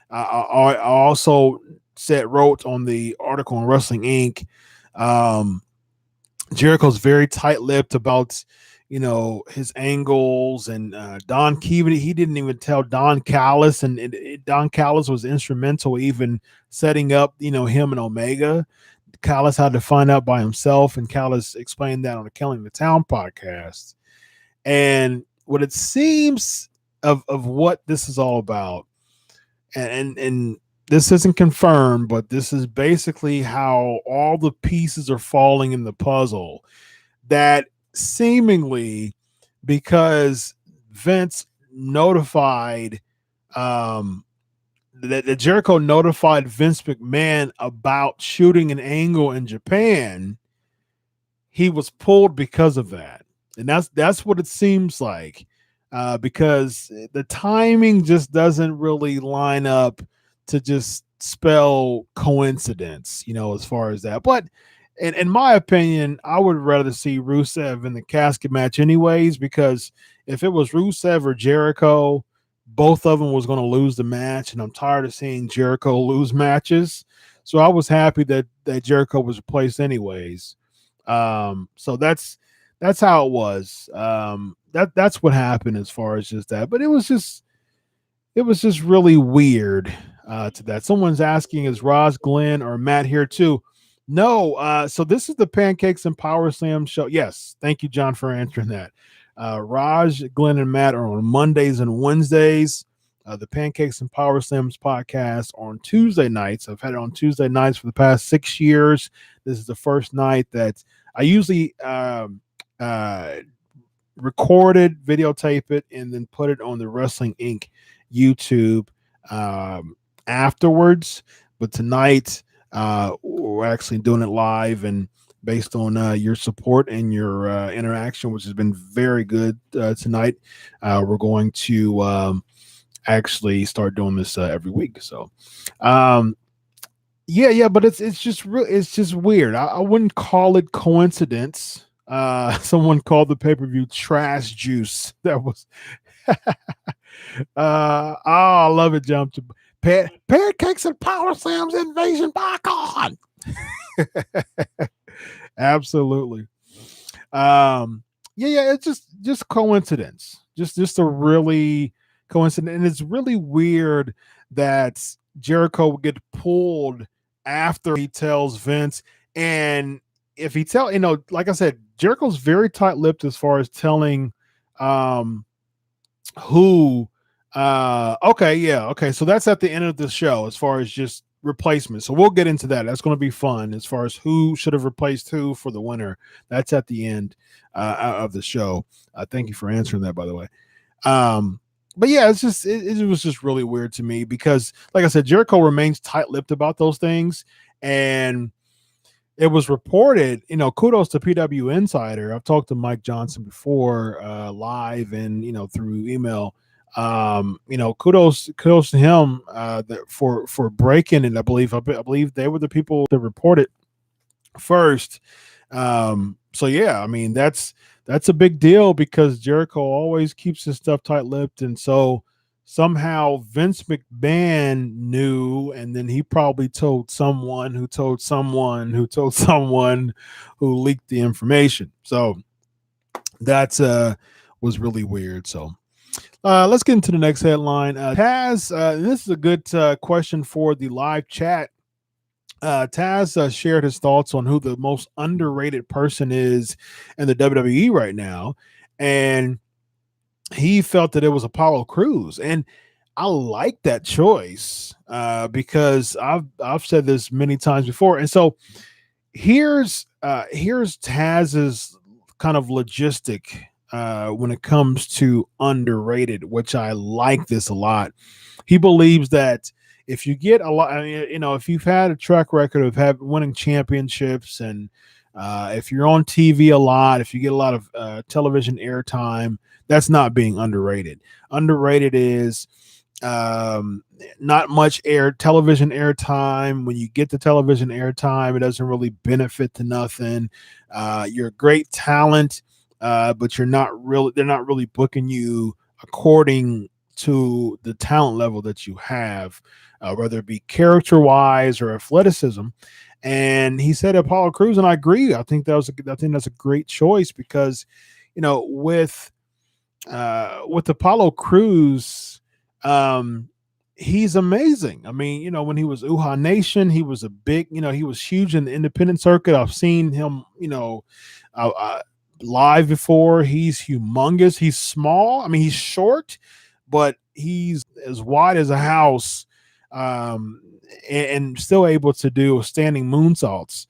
I also wrote on the article on Wrestling Inc. Jericho's very tight-lipped about, his angles, and Don Keevan, he didn't even tell Don Callis, and Don Callis was instrumental even setting up, him and Omega. Callis had to find out by himself, and Callis explained that on the Killing the Town podcast. And what it seems of what this is all about, and this isn't confirmed, but this is basically how all the pieces are falling in the puzzle, that seemingly because Vince notified that Jericho notified Vince McMahon about shooting an angle in Japan, he was pulled because of that. And that's what it seems like, because the timing just doesn't really line up to just spell coincidence, as far as that. But in my opinion, I would rather see Rusev in the casket match anyways, because if it was Rusev or Jericho, both of them was going to lose the match, and I'm tired of seeing Jericho lose matches. So I was happy that Jericho was replaced anyways. So that's how it was. That's what happened as far as just that. But it was just really weird to that. Someone's asking, is Roz, Glenn, or Matt here too? No. So this is the Pancakes and Powerslams show. Yes. Thank you, John, for answering that. Raj, Glenn, and Matt are on Mondays and Wednesdays. The Pancakes and Powerslams podcast on Tuesday nights. I've had it on Tuesday nights for the past 6 years. This is the first night that I usually recorded, videotape it, and then put it on the Wrestling Inc. YouTube afterwards. But tonight, we're actually doing it live, and based on your support and your interaction, which has been very good tonight. We're going to actually start doing this every week. So, yeah, but it's just weird. I wouldn't call it coincidence. Someone called the pay-per-view trash juice. That was I love it. Jump to Pancakes and Powerslams Invasion by God. Absolutely. Yeah, it's just coincidence. Just a really coincidence. And it's really weird that Jericho would get pulled after he tells Vince. And if he like I said, Jericho's very tight-lipped as far as telling who okay, so that's at the end of the show as far as just replacement. So we'll get into that. That's going to be fun as far as who should have replaced who for the winner. That's at the end of the show. Thank you for answering that, by the way. But yeah, it was just really weird to me because, like I said, Jericho remains tight-lipped about those things, and it was reported, kudos to PW Insider. I've talked to Mike Johnson before, live and, through email. Kudos to him for breaking it. I believe they were the people that reported first. So yeah, I mean, that's a big deal because Jericho always keeps his stuff tight-lipped. And so somehow Vince McMahon knew, and then he probably told someone who told someone who told someone who leaked the information. So that's was really weird. So let's get into the next headline. Taz, this is a good question for the live chat. Taz shared his thoughts on who the most underrated person is in the WWE right now, and he felt that it was Apollo Crews, and I like that choice because I've said this many times before, and so here's Taz's kind of logistic when it comes to underrated, which I like this a lot. He believes that if you get a lot, if you've had a track record of winning championships, and if you're on TV a lot, if you get a lot of television airtime, that's not being underrated. Underrated is not much television airtime. When you get the television airtime, it doesn't really benefit to nothing. You're a great talent, but they're not really booking you according to the talent level that you have, whether it be character-wise or athleticism. And he said Apollo Crews, and I agree. I think that's a great choice because, with Apollo Crews, he's amazing. I mean, when he was Uha Nation, he was he was huge in the independent circuit. I've seen him, live before. He's humongous. He's small. I mean, he's short, but he's as wide as a house, and still able to do standing moonsaults.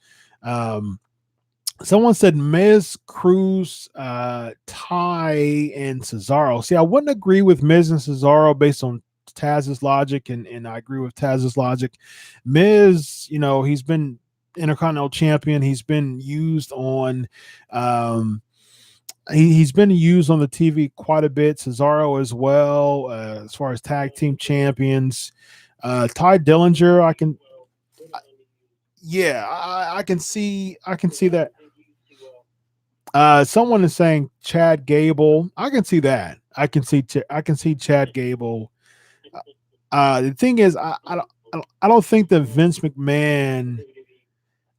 Someone said Miz, Cruz, Ty, and Cesaro. See, I wouldn't agree with Miz and Cesaro based on Taz's logic, and I agree with Taz's logic. Miz, he's been Intercontinental Champion. He's been used on he's been used on the TV quite a bit. Cesaro as well, as far as tag team champions. Ty Dillinger, I can see that. Someone is saying Chad Gable. I can see that. I can see Chad Gable. The thing is, I don't think that Vince McMahon.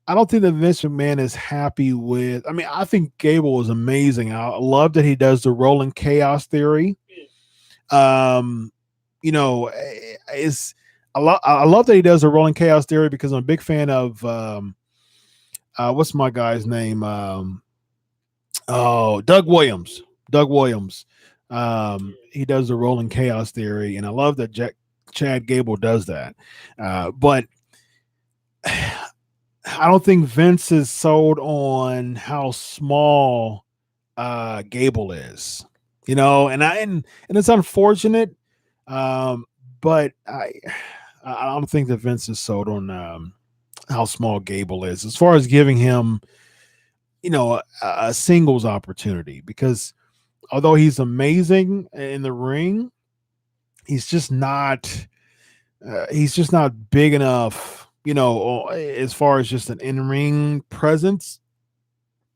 I don't think that Vince McMahon is happy with. I mean, I think Gable is amazing. I love that he does the rolling chaos theory. It's a lot. I love that he does the rolling chaos theory because I'm a big fan of what's my guy's name? Doug Williams. Doug Williams. He does the rolling chaos theory, and I love that Chad Gable does that. But I don't think Vince is sold on how small Gable is, and it's unfortunate, but I don't think that Vince is sold on how small Gable is as far as giving him a singles opportunity, because although he's amazing in the ring, he's just not big enough, as far as just an in-ring presence.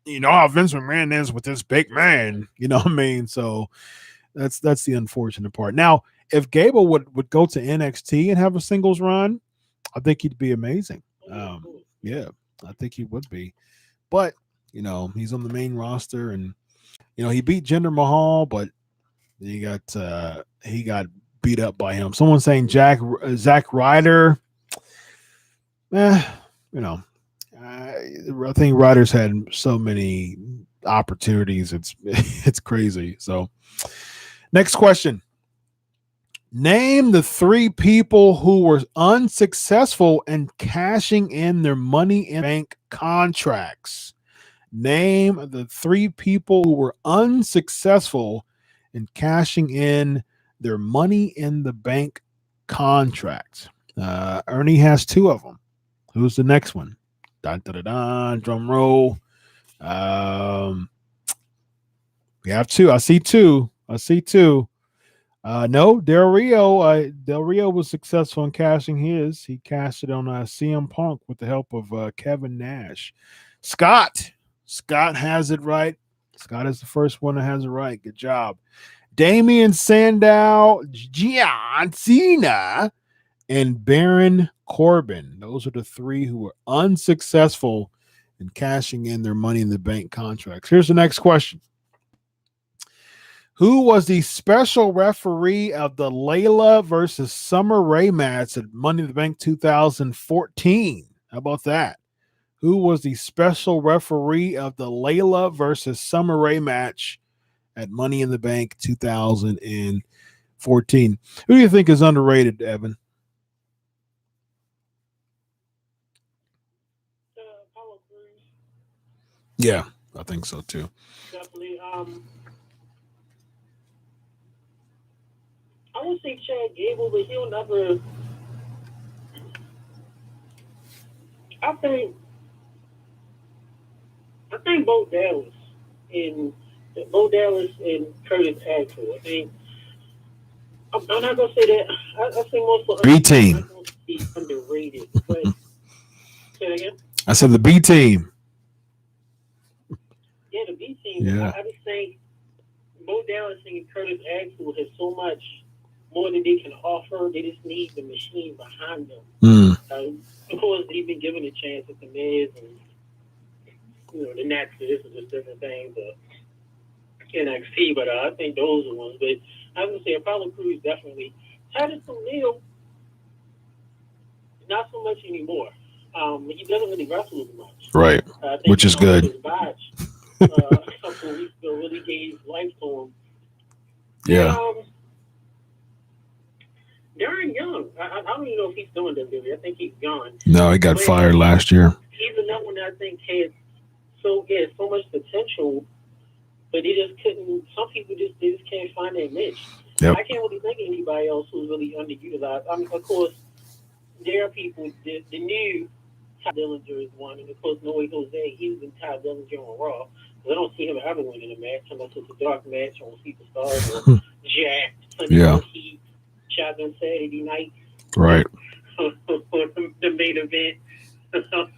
You know how Vince McMahon is with this big man, you know what I mean? So that's the unfortunate part. Now, if Gable would go to NXT and have a singles run, I think he'd be amazing. Yeah, I think he would be. But, he's on the main roster, and he beat Jinder Mahal, but he got beat up by him. Someone saying Zack Ryder. I think Ryder's had so many opportunities. It's crazy. So, next question. Name the 3 people who were unsuccessful in cashing in their Money in the Bank contracts. Name the 3 people who were unsuccessful in cashing in their Money in the Bank contracts. Ernie has 2 of them. Who's the next one? Dun, dun, dun, dun, drum roll. We have 2. I see 2. No, Del Rio. Del Rio was successful in cashing his. He cashed it on CM Punk with the help of Kevin Nash. Scott has it right. Scott is the first one that has it right. Good job. Damian Sandow, John Cena, and Baron Corbin. Those are the 3 who were unsuccessful in cashing in their Money in the Bank contracts. Here's the next question. Who was the special referee of the Layla versus Summer Rae match at Money in the Bank 2014? How about that? Who was the special referee of the Layla versus Summer Rae match at Money in the Bank 2014? Who do you think is underrated, Evan? Yeah, I think so too. Definitely. I would say Chad Gable, but he'll never. I think Bo Dallas and Curtis Axel. I think I'm not gonna say that. I think most of B team. Underrated, but say it again. I said the B team. Yeah, the B team. Yeah. I just think Bo Dallas and Curtis Axel have so much more that they can offer. They just need the machine behind them. Of course, they've been given a chance at the Miz and the Nats. This is just different things. NXT, but I think those are ones. But I would say Apollo Crews definitely. Titus O'Neil, not so much anymore. He doesn't really wrestle as much. Right, which is good. His botch, a couple of weeks ago really gave life to him. Yeah. Darren Young, I don't even know if he's doing WWE. I think he's gone. No, he got fired last year. He's another one that I think had so much potential, but they just couldn't. Some people they just can't find their niche. Yep. I can't really think of anybody else who's really underutilized. I mean, of course, there are people. The new Ty Dillinger is one, and of course, Noe Jose. He's been Ty Dillinger on Raw. I don't see him ever winning a match unless it's a dark match on Superstars or Jack. Yeah. He shot on Saturday night. Right. The main event.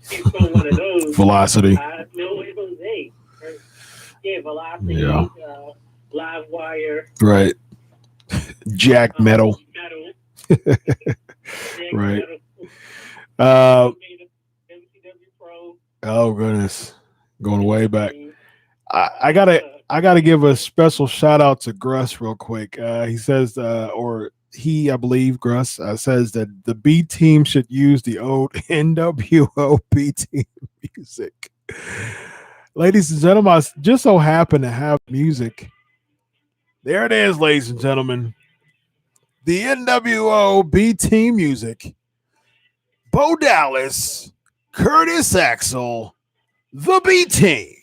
He's from one of those. Velocity. Noe Jose. Yeah, Velocity. Yeah. Live Wire. Right. Jack Metal. Right. Oh goodness, going way back. I gotta give a special shout out to Gruss real quick. He says, I believe Gruss says that the B team should use the old NWO B team music. Ladies and gentlemen, I just so happen to have music. There it is, ladies and gentlemen. The NWO B team music. Bo Dallas, Curtis Axel, the B team.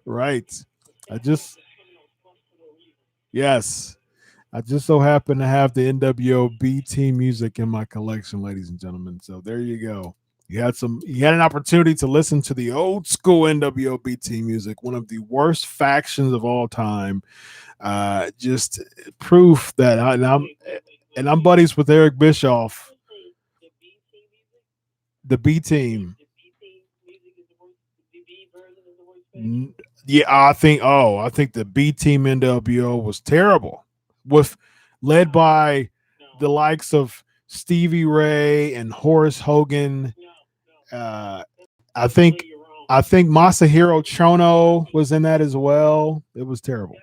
Right. Yes. I just so happen to have the NWO B team music in my collection, ladies and gentlemen. So there you go. You had an opportunity to listen to the old school NWO B team music, one of the worst factions of all time. Just proof that I'm buddies with Eric Bischoff. The B team. Yeah, I think the B team NWO was terrible. With led by the likes of Stevie Ray and Horace Hogan. I think Masahiro Chono was in that as well. It was terrible.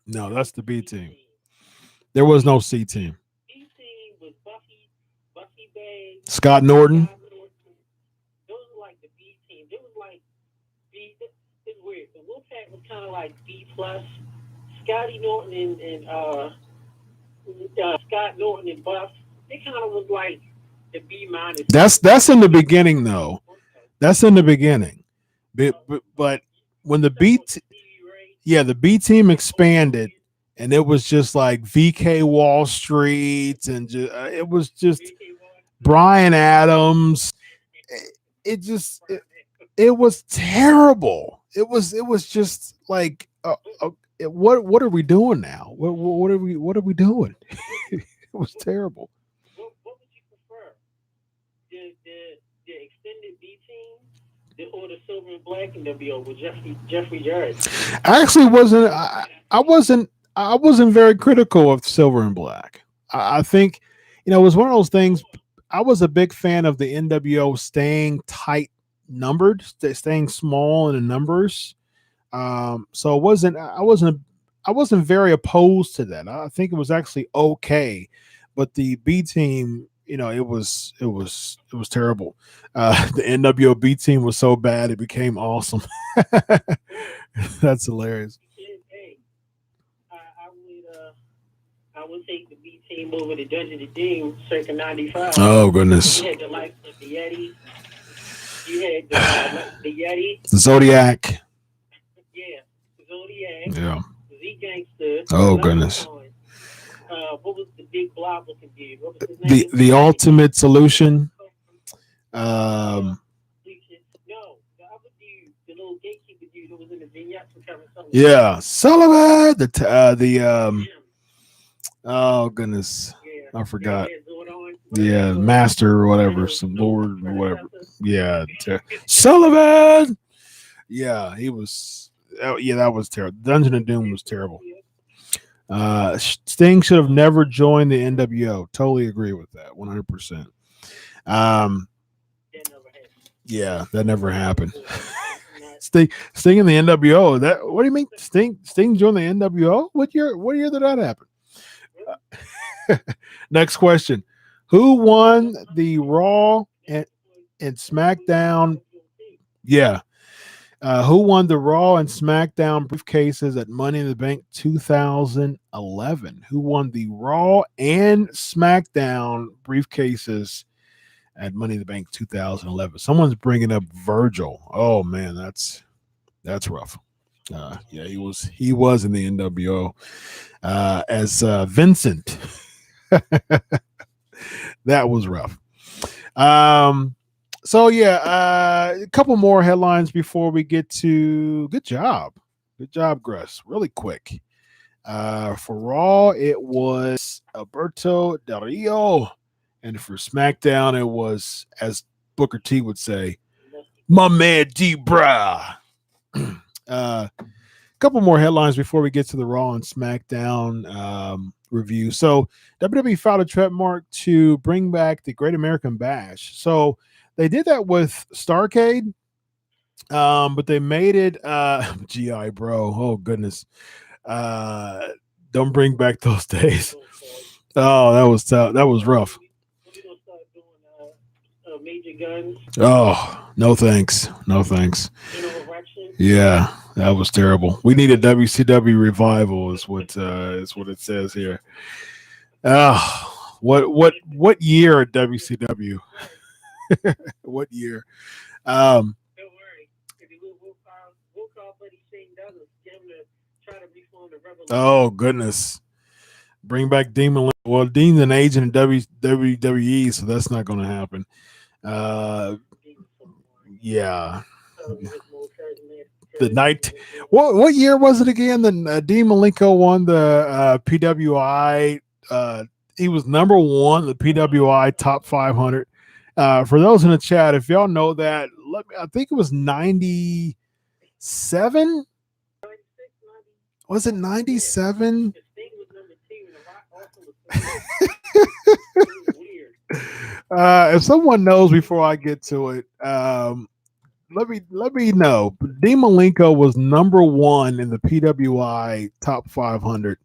No, that's the B team. There was no C team. Scott Norton. Those were like the B team. It was like B. It's weird. The Wolfpack was kind of like B plus. Scotty Norton and Scott Norton and Buff. They kind of was like the B minus. That's in the beginning though. That's in the beginning. But when the the B team expanded, and it was just like VK Wall Street, and it was just Brian Adams. It was terrible. It was just like what are we doing now? What are we doing? It was terrible. What would you prefer? The extended B team or the silver and black NWO with Jeffrey Jarrett? I actually I wasn't very critical of silver and black. I think it was one of those things. I was a big fan of the NWO staying tight numbered, staying small in the numbers. So I wasn't very opposed to that. I think it was actually okay, but the B team, it was terrible. The NWO B team was so bad it became awesome. That's hilarious. I would take the B team over the Dungeon of Doom circa 95. Oh goodness! You had the likes of the Yeti. You had the Yeti. Zodiac. Yeah, Zodiac. Yeah. Z-Gangster. Oh goodness. What was the big blob looking dude? What was his name? The Ultimate Solution. No, the other dude, the little gatekeeper dude who was in the vignettes for Kevin Sullivan. Yeah, Sullivan. Oh goodness, I forgot. Yeah, Master or whatever, some Lord or whatever. Yeah, Sullivan. Yeah, he was. Yeah, that was terrible. Dungeon of Doom was terrible. Sting should have never joined the NWO. Totally agree with that, 100%. Yeah, that never happened. Sting in the NWO. What do you mean? Sting joined the NWO? What year did that happen? Next question. Who won the Raw and SmackDown? Yeah. Who won the Raw and SmackDown briefcases at Money in the Bank 2011? Who won the Raw and SmackDown briefcases at Money in the Bank 2011? Someone's bringing up Virgil. Oh man, that's rough. Yeah, he was in the NWO as Vincent. That was rough. So yeah, a couple more headlines before we get to good job, Gress. Really quick. For Raw, it was Alberto Del Rio, and for SmackDown, it was, as Booker T would say, my man D-Bra. Couple more headlines before we get to the Raw and SmackDown review. So WWE filed a trademark to bring back the Great American Bash. So they did that with Starrcade, but they made it GI bro. Oh goodness. Don't bring back those days. Oh, that was tough. That was rough. Major Guns. Oh, no thanks. No thanks. Yeah, that was terrible. We need a WCW revival is what it says here. What year at WCW? What year? Don't worry. We'll call Buddy Shane Douglas. Get him to Oh goodness. Bring back Dean Malenko. Well, Dean's an agent in WWE, so that's not going to happen. Yeah. The night. What year was it again? The Dean Malenko won the PWI. He was number one, the PWI top 500. For those in the chat, if y'all know that, I think it was 97. Was it 97? If someone knows before I get to it, let me know. Dean Malenko was number one in the PWI top 500.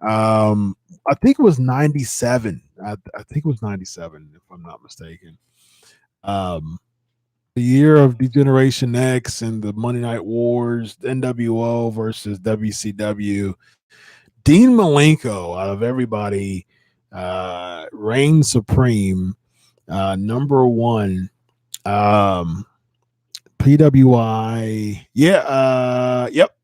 I think it was 97. I think it was 97, if I'm not mistaken. The year of Degeneration X and the Monday Night Wars, NWO versus WCW. Dean Malenko, out of everybody, reigns supreme. Number one. PWI. Yeah. Yep.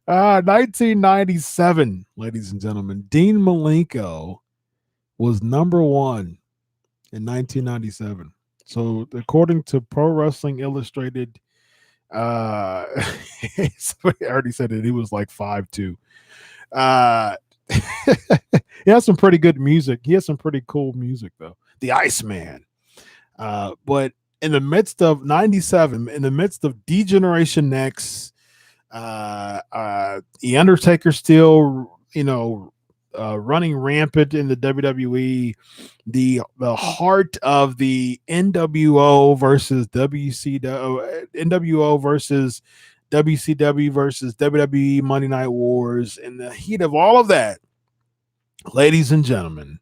1997, ladies and gentlemen. Dean Malenko was number one in 1997. So according to Pro Wrestling Illustrated, somebody already said that he was like 5'2". He has some pretty good music. He has some pretty cool music though. The Iceman. But in the midst of 97, in the midst of Degeneration X, The Undertaker still, running rampant in the WWE, the heart of the NWO versus WCW, NWO versus WCW versus WWE Monday Night Wars, in the heat of all of that, ladies and gentlemen,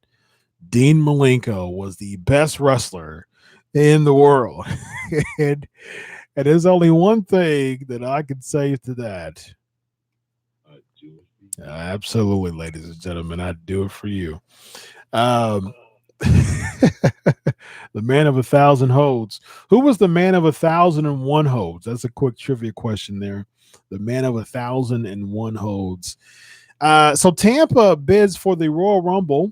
Dean Malenko was the best wrestler in the world. And there's only one thing that I can say to that. Absolutely, ladies and gentlemen, I'd do it for you. The man of 1,000 holds. Who was the man of 1,001 holds? That's a quick trivia question there. The man of 1,001 holds. So Tampa bids for the Royal Rumble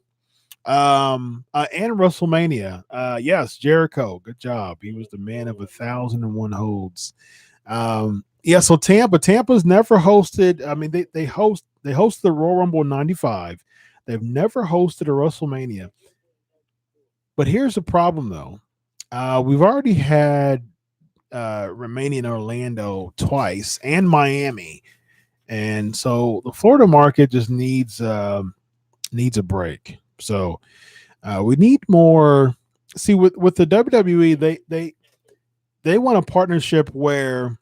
and WrestleMania. Yes, Jericho. Good job. He was the man of 1,001 holds. So Tampa's never hosted. I mean, they host the Royal Rumble in 95. They've never hosted a WrestleMania. But here's the problem, though. We've already had Romania in Orlando twice and Miami, and so the Florida market just needs a break. So we need more. See, with the WWE, they want a partnership where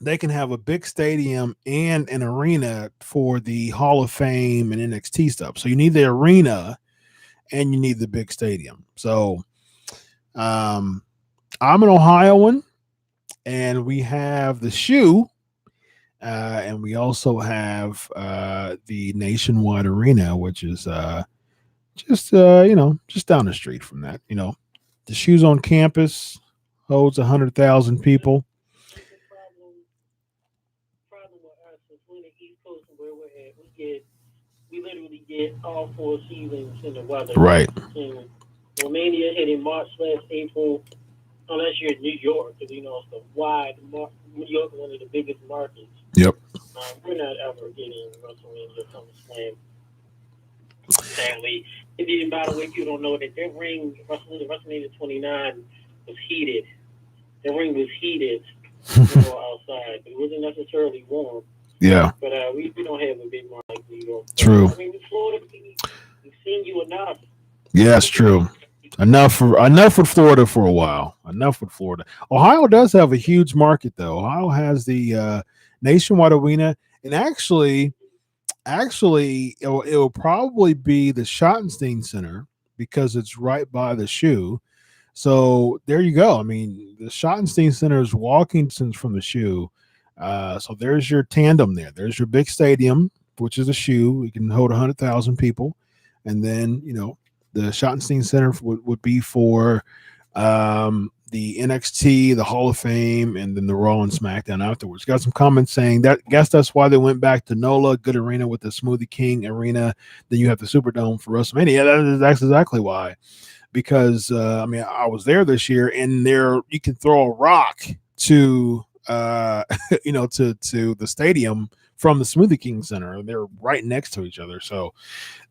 they can have a big stadium and an arena for the Hall of Fame and NXT stuff. So you need the arena and you need the big stadium. So I'm an Ohioan, and we have the shoe, and we also have the Nationwide Arena, which is just down the street from that. The shoe's on campus, holds 100,000 people. We literally get all 4 seasons in the weather. Right. And Romania hit in March/April, unless you're in New York, because it's the wide New York, one of the biggest markets. Yep. We're not ever getting WrestleMania SummerSlam. Sadly, and by the way, people don't know that their ring, WrestleMania 29, was heated. The ring was heated outside, but it wasn't necessarily warm. Yeah. But we don't have a big market like New York. True. I mean, Florida, we've seen you enough. Yeah, it's true. Enough with Florida for a while. Enough with Florida. Ohio does have a huge market, though. Ohio has the Nationwide Arena, and actually, it will probably be the Schottenstein Center because it's right by the shoe. So there you go. I mean, the Schottenstein Center is walking distance from the shoe. So there's your tandem there. There's your big stadium, which is a shoe. It can hold 100,000 people. And then, the Schottenstein Center would be for the NXT, the Hall of Fame, and then the Raw and SmackDown afterwards. Got some comments saying that, guess that's why they went back to NOLA, good arena with the Smoothie King arena. Then you have the Superdome for WrestleMania. Yeah, that's exactly why. Because I mean, I was there this year, and there you can throw a rock to you know, to the stadium from the Smoothie King Center. They're right next to each other, so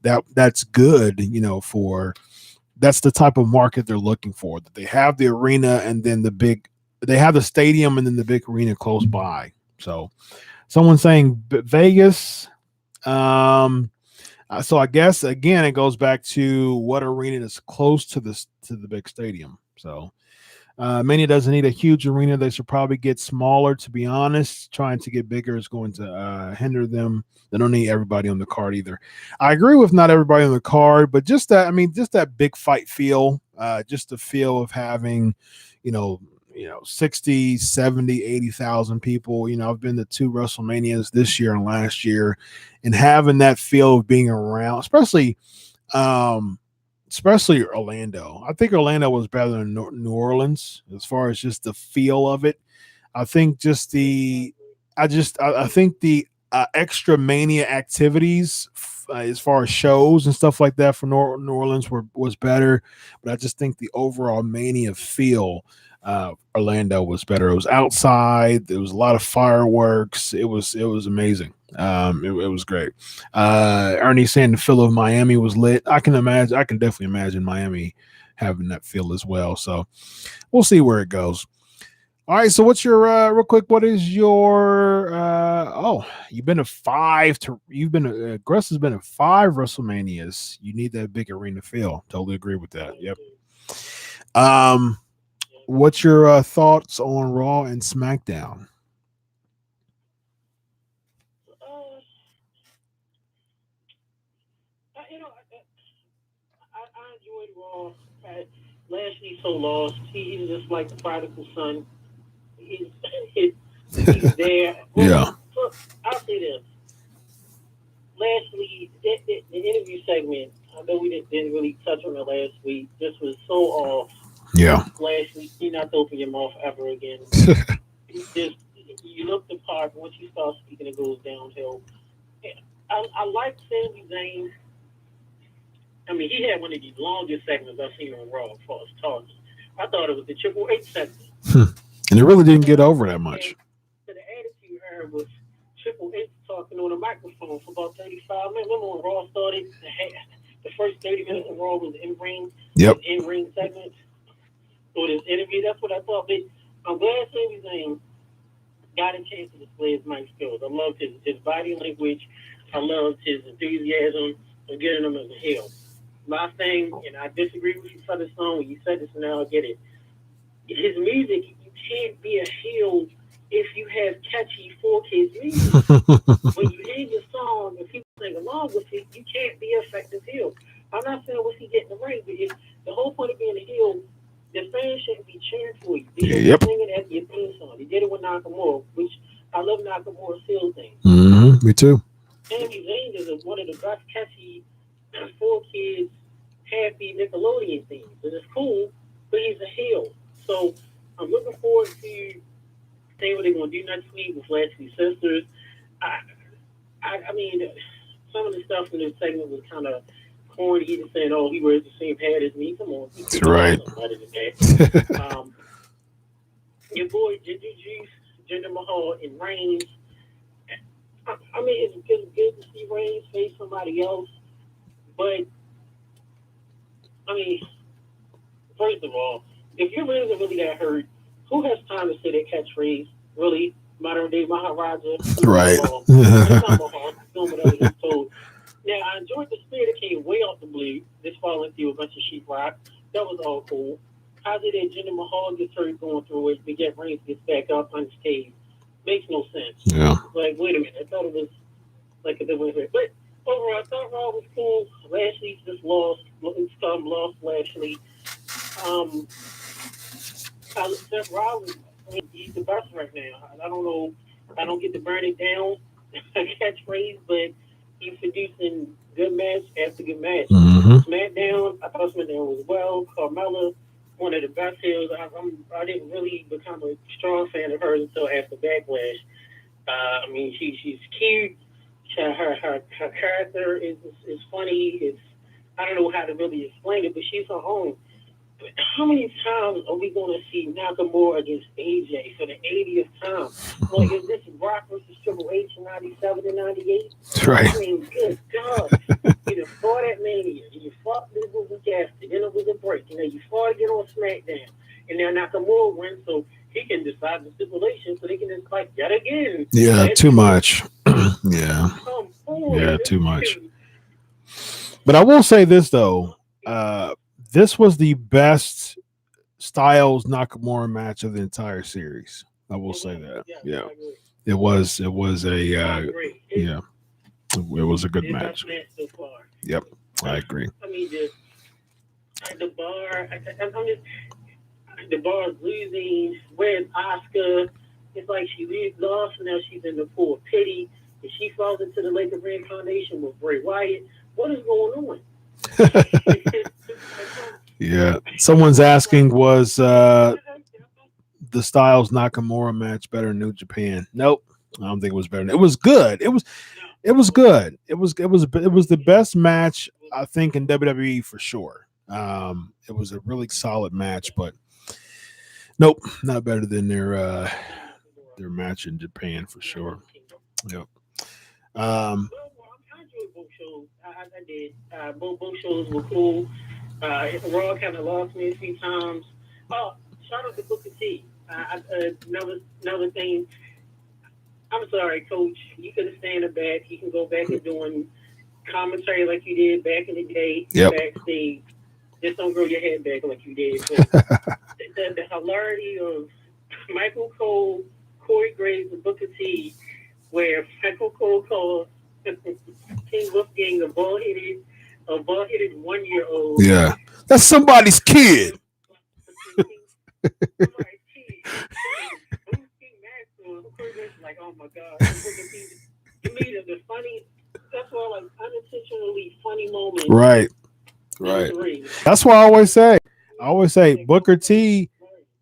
that's good, you know, for that's the type of market they're looking for. That they have the arena and then they have the stadium and then the big arena close by. So someone saying Vegas. So I guess again it goes back to what arena is close to the big stadium. So Mania doesn't need a huge arena. They should probably get smaller, to be honest. Trying to get bigger is going to hinder them. They don't need everybody on the card either. I agree with not everybody on the card, but just that, I mean, just that big fight feel, just the feel of having, you know, 60, 70, 80,000 people. You know, I've been to 2 WrestleManias this year and last year, and having that feel of being around, especially Orlando. I think Orlando was better than New Orleans as far as just the feel of it. I think just I think the extra Mania activities as far as shows and stuff like that for New Orleans was better, but I just think the overall Mania feel, Orlando was better. It was outside. There was a lot of fireworks. It was amazing. It was great. Ernie saying the feel of Miami was lit. I can definitely imagine Miami having that feel as well. So we'll see where it goes. All right. So what's your real quick? What is your you've been to 5 Gress has been to 5 WrestleManias. You need that big arena feel. Totally agree with that. Yep. What's your thoughts on Raw and SmackDown? I enjoyed Raw. Lashley's so lost. He's just like the prodigal son. He's there. Yeah. Look, I'll say this. Lashley, the interview segment, I know we didn't really touch on it last week. This was so off. Yeah. Lashley, you're not to open your mouth ever again. You look the part. Once you start speaking, it goes downhill. I like Sami Zayn. I mean, he had one of the longest segments I've seen on Raw as far as talking. I thought it was the Triple H segment. And it really didn't get over that much. So the attitude era was Triple H talking on a microphone for about 35 minutes. Remember when Raw started? The first 30 minutes of Raw was in-ring. Yep. In-ring segment. So this interview, that's what I thought. But I'm glad Sami Zayn got a chance to display his mic skills. I loved his body language. I loved his enthusiasm of getting him as a heel. My thing, and I disagree with you for the song, when you said this and now I get it. His music, you can't be a heel if you have catchy 4Kids music. When you hear the song and people sing along with it, you can't be an effective heel. I'm not saying what he get in the ring, but the whole point of being a heel, the fans shouldn't be cheering for you. They should be singing at your theme song. They did it with Nakamura, which I love Nakamura's heel thing. Mm-hmm. Me too. Sami Zayn is one of the best catchy 4Kids happy Nickelodeon themes. And it's cool, but he's a heel. So I'm looking forward to seeing what they're going to do next week with Lashley's sisters. I mean, some of the stuff in this segment was kind of corny. He was saying, "Oh, he wears the same hat as me." Come on, that's right. Your boy Jinder Mahal and Reigns. I mean, it's good to see Reigns face somebody else, but I mean, first of all, if your rings are really that hurt, who has time to say that catchphrase? Really, modern day Maharaja? Right. Now, I enjoyed the spirit that came way off the blue, just falling through a bunch of sheetrock. That was all cool. How's it that Jinder Mahal gets hurt going through it, but yet Reigns gets back up unscathed? Makes no sense. Yeah. Like, wait a minute. I thought it was like a different thing. But overall, I thought Raw was cool. Lashley just lost. Lost Lashley. Seth Rollins, I mean, he's the best right now. I don't know. I don't get to burn it down catchphrase, but he's producing good match after good match. Mm-hmm. SmackDown, I thought SmackDown was well. Carmella, one of the best heels. I didn't really become a strong fan of hers until after Backlash. I mean, she's cute. Her character is funny. It's I don't know how to really explain it, but she's her own. But how many times are we going to see Nakamura against AJ for the 80th time? Like, is this Rock versus Triple H in 97 and 98? Right. I mean, good God. You fought at Mania. You fought this was a casket. Then it was a break. You fought again on SmackDown. And now Nakamura wins, so he can decide the stipulation so they can just fight yet again. Yeah, too much. Yeah. Yeah, too much. But I will say this, though. This was the best Styles Nakamura match of the entire series. I will say that. Yeah. It was a yeah. It was a good match. Yep. I agree. I mean, the bar is losing. Where's Asuka? It's like she lost, and now she's in the pool of pity. And she falls into the lake of reincarnation with Bray Wyatt. What is going on? Yeah. Someone's asking, was the Styles Nakamura match better than New Japan? Nope. I don't think it was better. It was good. It was good. It was the best match, I think, in WWE for sure. It was a really solid match, but nope, not better than their match in Japan for sure. Yep. I enjoyed both shows. I did. Both shows were cool. Raw kind of lost me a few times. Oh, shout out to Booker T. Another thing. I'm sorry, Coach. You could have stayed in the back. You can go back and doing commentary like you did back in the day. Yep. Backstage. Just don't grow your head back like you did. But the hilarity of Michael Cole, Corey Graves, and Booker T, where Michael Cole called King Wolfgang a bald-headed 1-year-old. Yeah, that's somebody's kid. Like, oh my God, you made it the funny. That's why, like, unintentionally funny moment. Right. That's why I always say, Booker T,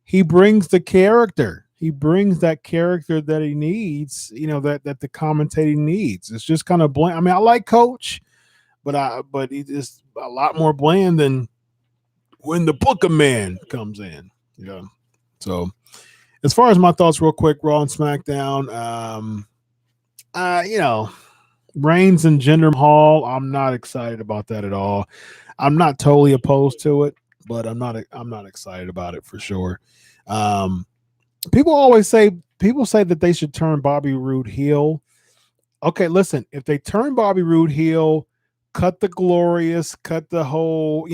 he brings the character. He brings that character that he needs, that the commentating needs. It's just kind of bland. I mean, I like Coach, but he is a lot more bland than when the Booker man comes in. Yeah. So as far as my thoughts real quick, Raw and SmackDown, Reigns and Jinder Mahal, I'm not excited about that at all. I'm not totally opposed to it, but I'm not excited about it for sure. People say that they should turn Bobby Roode heel. Okay, listen, if they turn Bobby Roode heel, cut the glorious, cut the whole,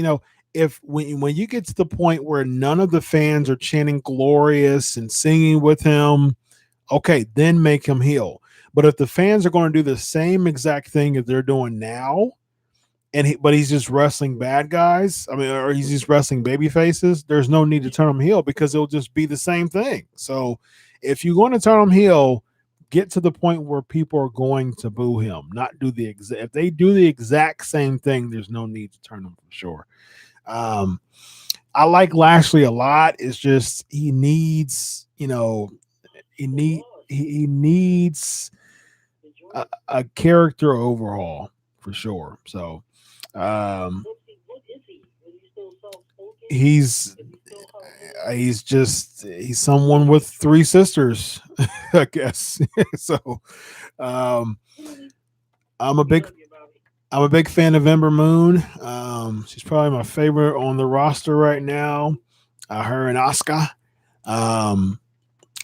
if when you get to the point where none of the fans are chanting glorious and singing with him, okay, then make him heel. But if the fans are going to do the same exact thing that they're doing now, but he's just wrestling bad guys, or he's just wrestling baby faces, there's no need to turn him heel because it'll just be the same thing. So if you're going to turn him heel, get to the point where people are going to boo him, not do if they do the exact same thing, there's no need to turn him for sure. I like Lashley a lot. It's just he needs a character overhaul for sure. So he's someone with 3 sisters, I guess. So I'm a big fan of Ember Moon. She's probably my favorite on the roster right now. Her and Asuka.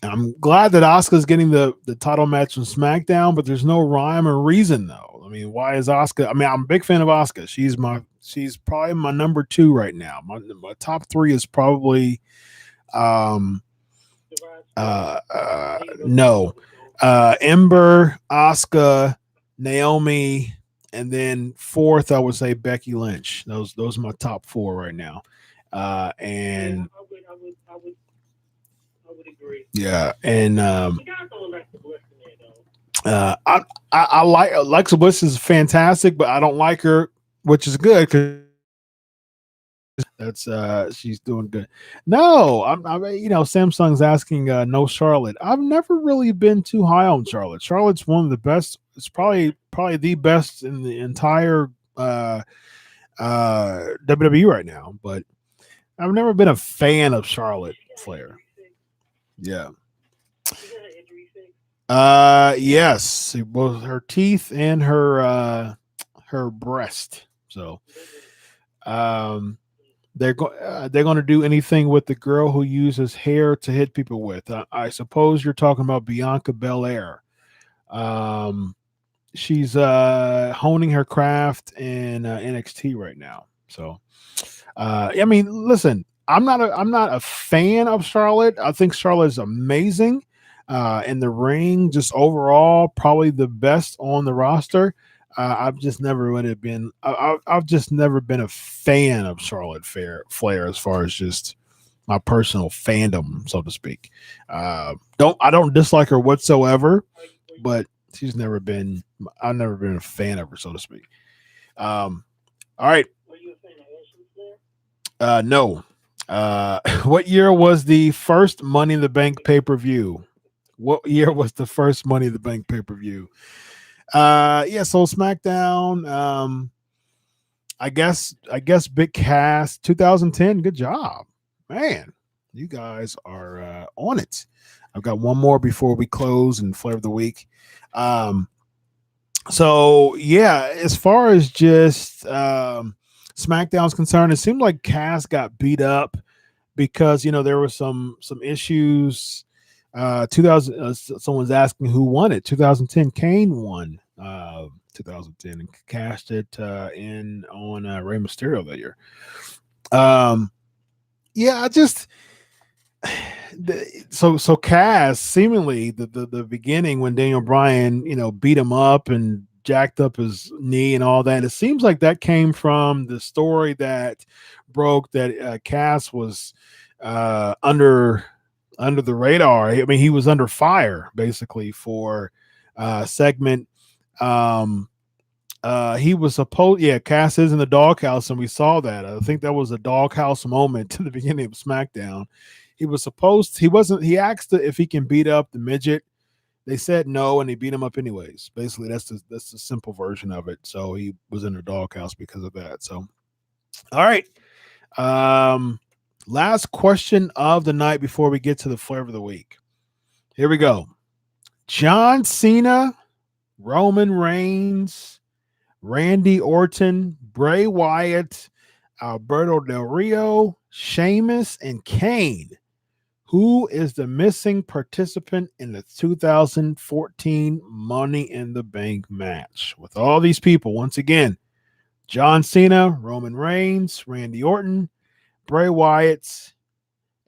I'm glad that Asuka's getting the title match on SmackDown, but there's no rhyme or reason though. I mean, why is Asuka? I'm a big fan of Asuka. She's probably my number 2 right now. My top 3 is probably Ember, Asuka, Naomi, and then 4th I would say Becky Lynch. Those are my top 4 right now. And I would agree. Yeah, and I like Alexa Bliss is fantastic, but I don't like her, which is good because That's she's doing good. No, Samsung's asking no Charlotte. I've never really been too high on Charlotte. Charlotte's one of the best. It's probably the best in the entire WWE right now. But I've never been a fan of Charlotte Flair. Yeah. Yes, both her teeth and her breast. So, they're going to do anything with the girl who uses hair to hit people with. I suppose you're talking about Bianca Belair. She's honing her craft in NXT right now. So, I mean, listen, I'm not a fan of Charlotte. I think Charlotte is amazing in the ring, just overall, probably the best on the roster. I've just never really been. I've just never been a fan of Charlotte Flair as far as just my personal fandom, so to speak. I don't dislike her whatsoever, but she's never been. I've never been a fan of her, so to speak. All right. Were you a fan of Ashley Flair? No. What year was the first Money in the Bank pay per view? What year was the first Money in the Bank pay per view? So SmackDown. I guess Big Cass 2010. Good job, man. You guys are on it. I've got one more before we close and flavor of the week. So yeah, as far as just SmackDown's concerned, it seemed like Cass got beat up because there were some issues. 2000. Someone's asking who won it. 2010. Kane won. 2010 and cashed it in on Rey Mysterio that year. I just so Cass seemingly the beginning when Daniel Bryan beat him up and jacked up his knee and all that. It seems like that came from the story that broke that Cass was under the radar. I mean, he was under fire basically for segment. He was supposed, Cass is in the doghouse, and we saw that. I think that was a doghouse moment in the beginning of SmackDown. He asked if he can beat up the midget. They said no, and he beat him up anyways. Basically, that's the simple version of it. So he was in the doghouse because of that. So, all right. Last question of the night before we get to the flavor of the week. Here we go. John Cena, Roman Reigns, Randy Orton, Bray Wyatt, Alberto Del Rio, Sheamus, and Kane. Who is the missing participant in the 2014 Money in the Bank match? With all these people, once again, John Cena, Roman Reigns, Randy Orton, Bray Wyatt,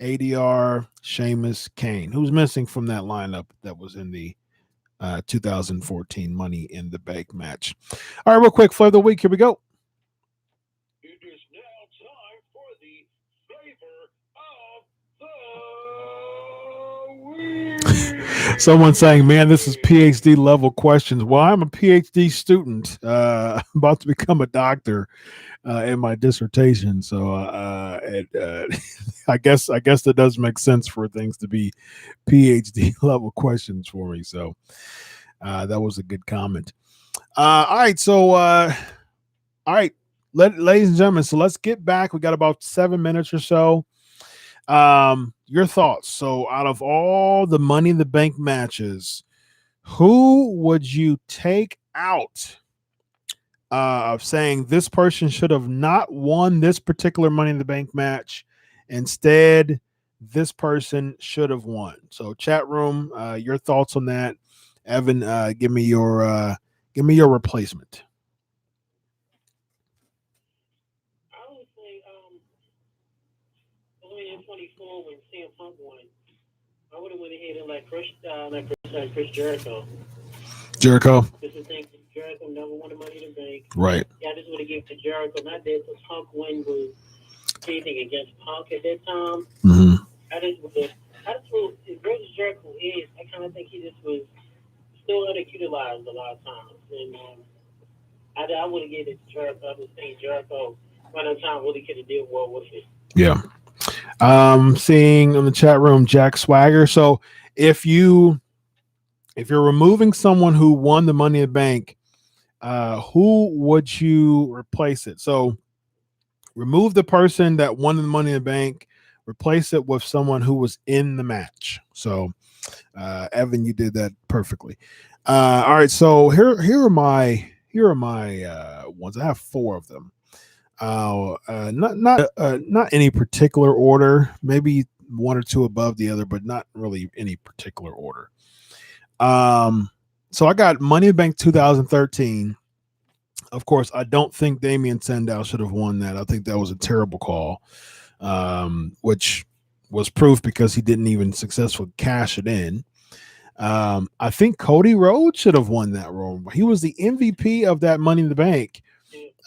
ADR, Sheamus, Kane. Who's missing from that lineup that was in the 2014 Money in the Bank match? All right, real quick, flavor of the week. Here we go. It is now time for the flavor of the week. Someone saying, man, this is PhD level questions. Well, I'm a PhD student, about to become a doctor in my dissertation. So I guess that does make sense for things to be PhD level questions for me. So that was a good comment. All right. So, all right, ladies and gentlemen. So let's get back. We got about 7 minutes or so. Your thoughts. So out of all the Money in the Bank matches, who would you take out of saying this person should have not won this particular Money in the Bank match? Instead, this person should have won. So chat room, your thoughts on that. Evan, give me your replacement. I would say, only in 24 when CM Punk won, I would have went ahead and let Chris Jericho. Jericho. This is the thing. Jericho never won the Money in the Bank. Right. Yeah, I just would have given to Jericho. Not that the Punk win was anything against Punk at that time. Mm-hmm. I just as great as Jericho is, I kind of think he just was still underutilized a lot of times. And I would have given it to Jericho. I was saying Jericho by that time really could have did well with it. Yeah. Seeing in the chat room Jack Swagger. So if you're removing someone who won the Money in the Bank, who would you replace it? So remove the person that won the Money in the Bank, replace it with someone who was in the match. So Evan, you did that perfectly. All right, so here are my ones. I have 4 of them. Not any particular order. Maybe 1 or 2 above the other, but not really any particular order. So I got Money in the Bank 2013. Of course, I don't think Damien Sandow should have won that. I think that was a terrible call, which was proof because he didn't even successfully cash it in. I think Cody Rhodes should have won that role. He was the MVP of that Money in the Bank.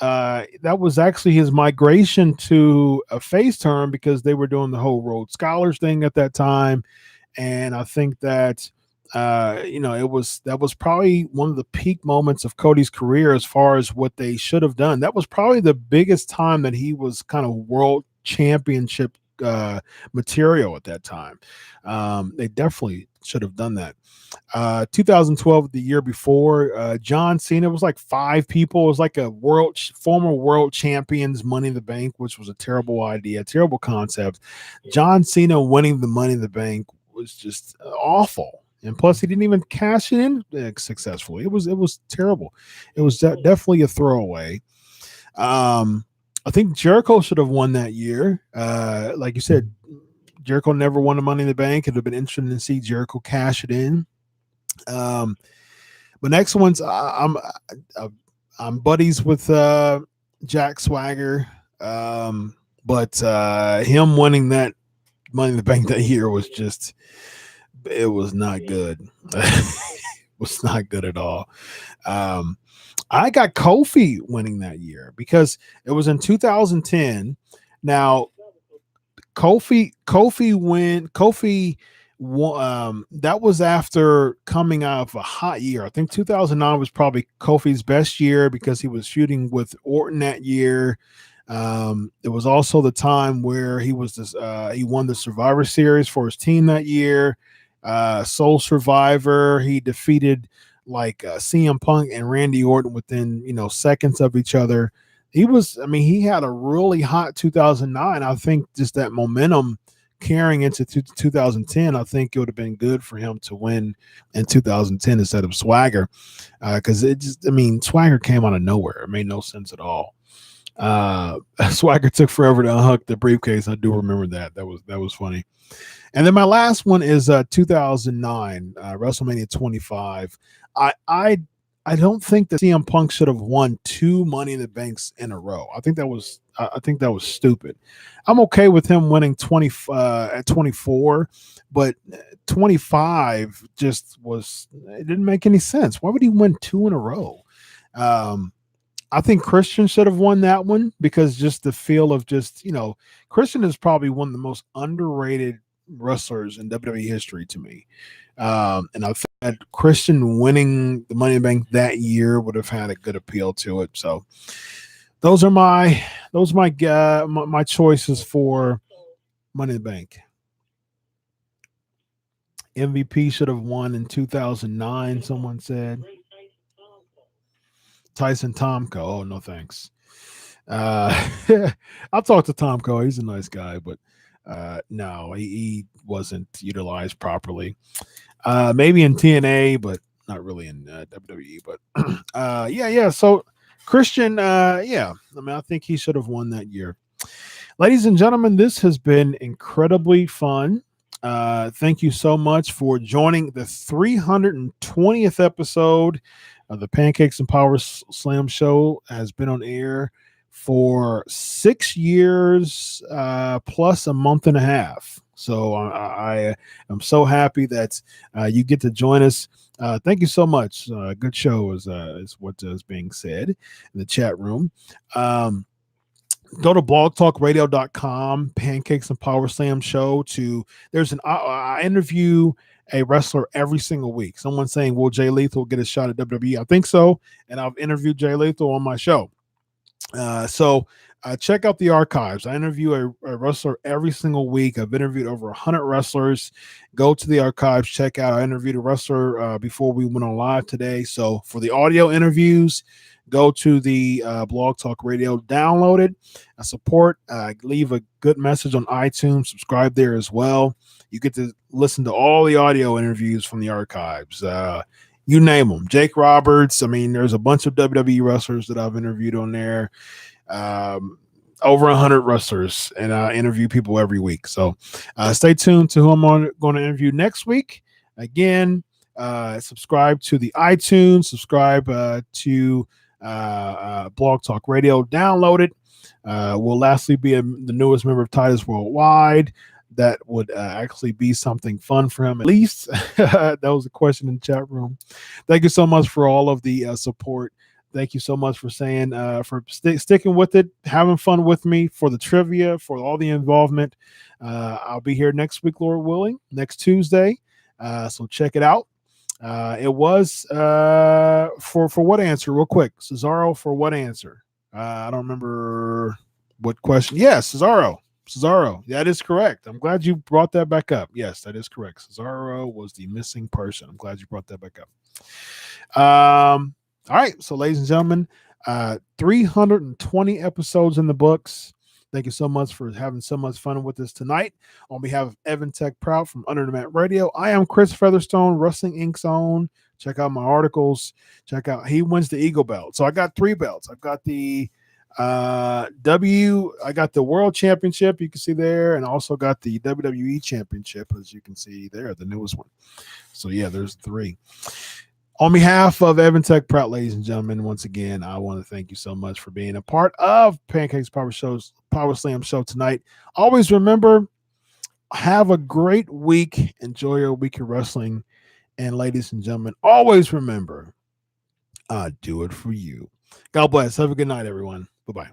That was actually his migration to a face turn because they were doing the whole Rhodes Scholars thing at that time. And I think that that was probably one of the peak moments of Cody's career as far as what they should have done. That was probably the biggest time that he was kind of world championship material at that time. They definitely should have done that. 2012, the year before, John Cena was like 5 people. It was like a former world champions Money in the Bank, which was a terrible idea, terrible concept. John Cena winning the Money in the Bank was just awful. And plus, he didn't even cash it in successfully. It was terrible. It was definitely a throwaway. I think Jericho should have won that year. Like you said, Jericho never won the Money in the Bank. It would have been interesting to see Jericho cash it in. But next one's I'm buddies with Jack Swagger. But him winning that Money in the Bank that year was just. It was not good. It was not good at all. I got Kofi winning that year because it was in 2010. Now, Kofi won. That was after coming out of a hot year. I think 2009 was probably Kofi's best year because he was feuding with Orton that year. It was also the time where he won the Survivor Series for his team that year. Soul Survivor, he defeated like CM Punk and Randy Orton within seconds of each other. He had a really hot 2009. I think just that momentum carrying into 2010, I think it would have been good for him to win in 2010 instead of Swagger, because Swagger came out of nowhere. It made no sense at all. Swagger took forever to unhook the briefcase. I do remember that. That was funny. And then my last one is 2009 WrestleMania 25. I don't think that CM Punk should have won 2 Money in the Banks in a row. I think that was stupid. I'm okay with him winning 20 at 24, but 25 just was. It didn't make any sense. Why would he win 2 in a row? I think Christian should have won that one because just the feel of Christian is probably one of the most underrated wrestlers in WWE history to me. And I think that Christian winning the Money in the Bank that year would have had a good appeal to it. So those are my choices for Money in the Bank. MVP should have won in 2009, someone said. Tyson Tomko. Oh, no thanks. I'll talk to Tomko. He's a nice guy, but no, he wasn't utilized properly. Maybe in TNA, but not really in WWE. But yeah. So Christian, I think he should have won that year. Ladies and gentlemen, this has been incredibly fun. Thank you so much for joining the 320th episode of the Pancakes and Powerslams show. Has been on air for 6 years plus a month and a half. So I am so happy that you get to join us. Thank you so much. Good show is what is being said in the chat room. Go to blogtalkradio.com, Pancakes and Powerslams show. I interview a wrestler every single week. Someone saying, will Jay Lethal get a shot at WWE? I think so. And I've interviewed Jay Lethal on my show. So check out the archives. I interview a wrestler every single week. I've interviewed over 100 wrestlers. Go to the archives, check out. I interviewed a wrestler before we went on live today. So for the audio interviews, go to the Blog Talk Radio, download it, support, leave a good message on iTunes, subscribe there as well. You get to listen to all the audio interviews from the archives. You name them. Jake Roberts. I mean, there's a bunch of WWE wrestlers that I've interviewed on there. Over 100 wrestlers, and I interview people every week. So stay tuned to who I'm going to interview next week. Again, subscribe to the iTunes, subscribe to Blog Talk Radio, download it. We'll lastly be the newest member of Titus Worldwide. That would actually be something fun for him, at least. That was a question in the chat room. Thank you so much for all of the support. Thank you so much for saying, for sticking with it, having fun with me, for the trivia, for all the involvement. I'll be here next week, Lord willing, next Tuesday. So check it out. It was for what answer? Real quick, Cesaro, for what answer? I don't remember what question. Yes, Cesaro. That is correct. I'm glad you brought that back up. Yes, that is correct. Cesaro was the missing person. I'm glad you brought that back up. All right. So, ladies and gentlemen, 320 episodes in the books. Thank you so much for having so much fun with us tonight. On behalf of Evan Tech Proud from Under the Mat Radio, I am Chris Featherstone, Wrestling Inc.'s own. Check out my articles. Check out, he wins the Eagle belt. So I got 3 belts. I've got the I got the World Championship, you can see there, and also got the WWE Championship, as you can see there, the newest one. So yeah, there's 3. On behalf of Evan Tech Proud, ladies and gentlemen, once again, I want to thank you so much for being a part of Pancakes Power Slam show tonight. Always remember, have a great week. Enjoy your week of wrestling. And ladies and gentlemen, always remember, I do it for you. God bless. Have a good night, everyone. Bye-bye.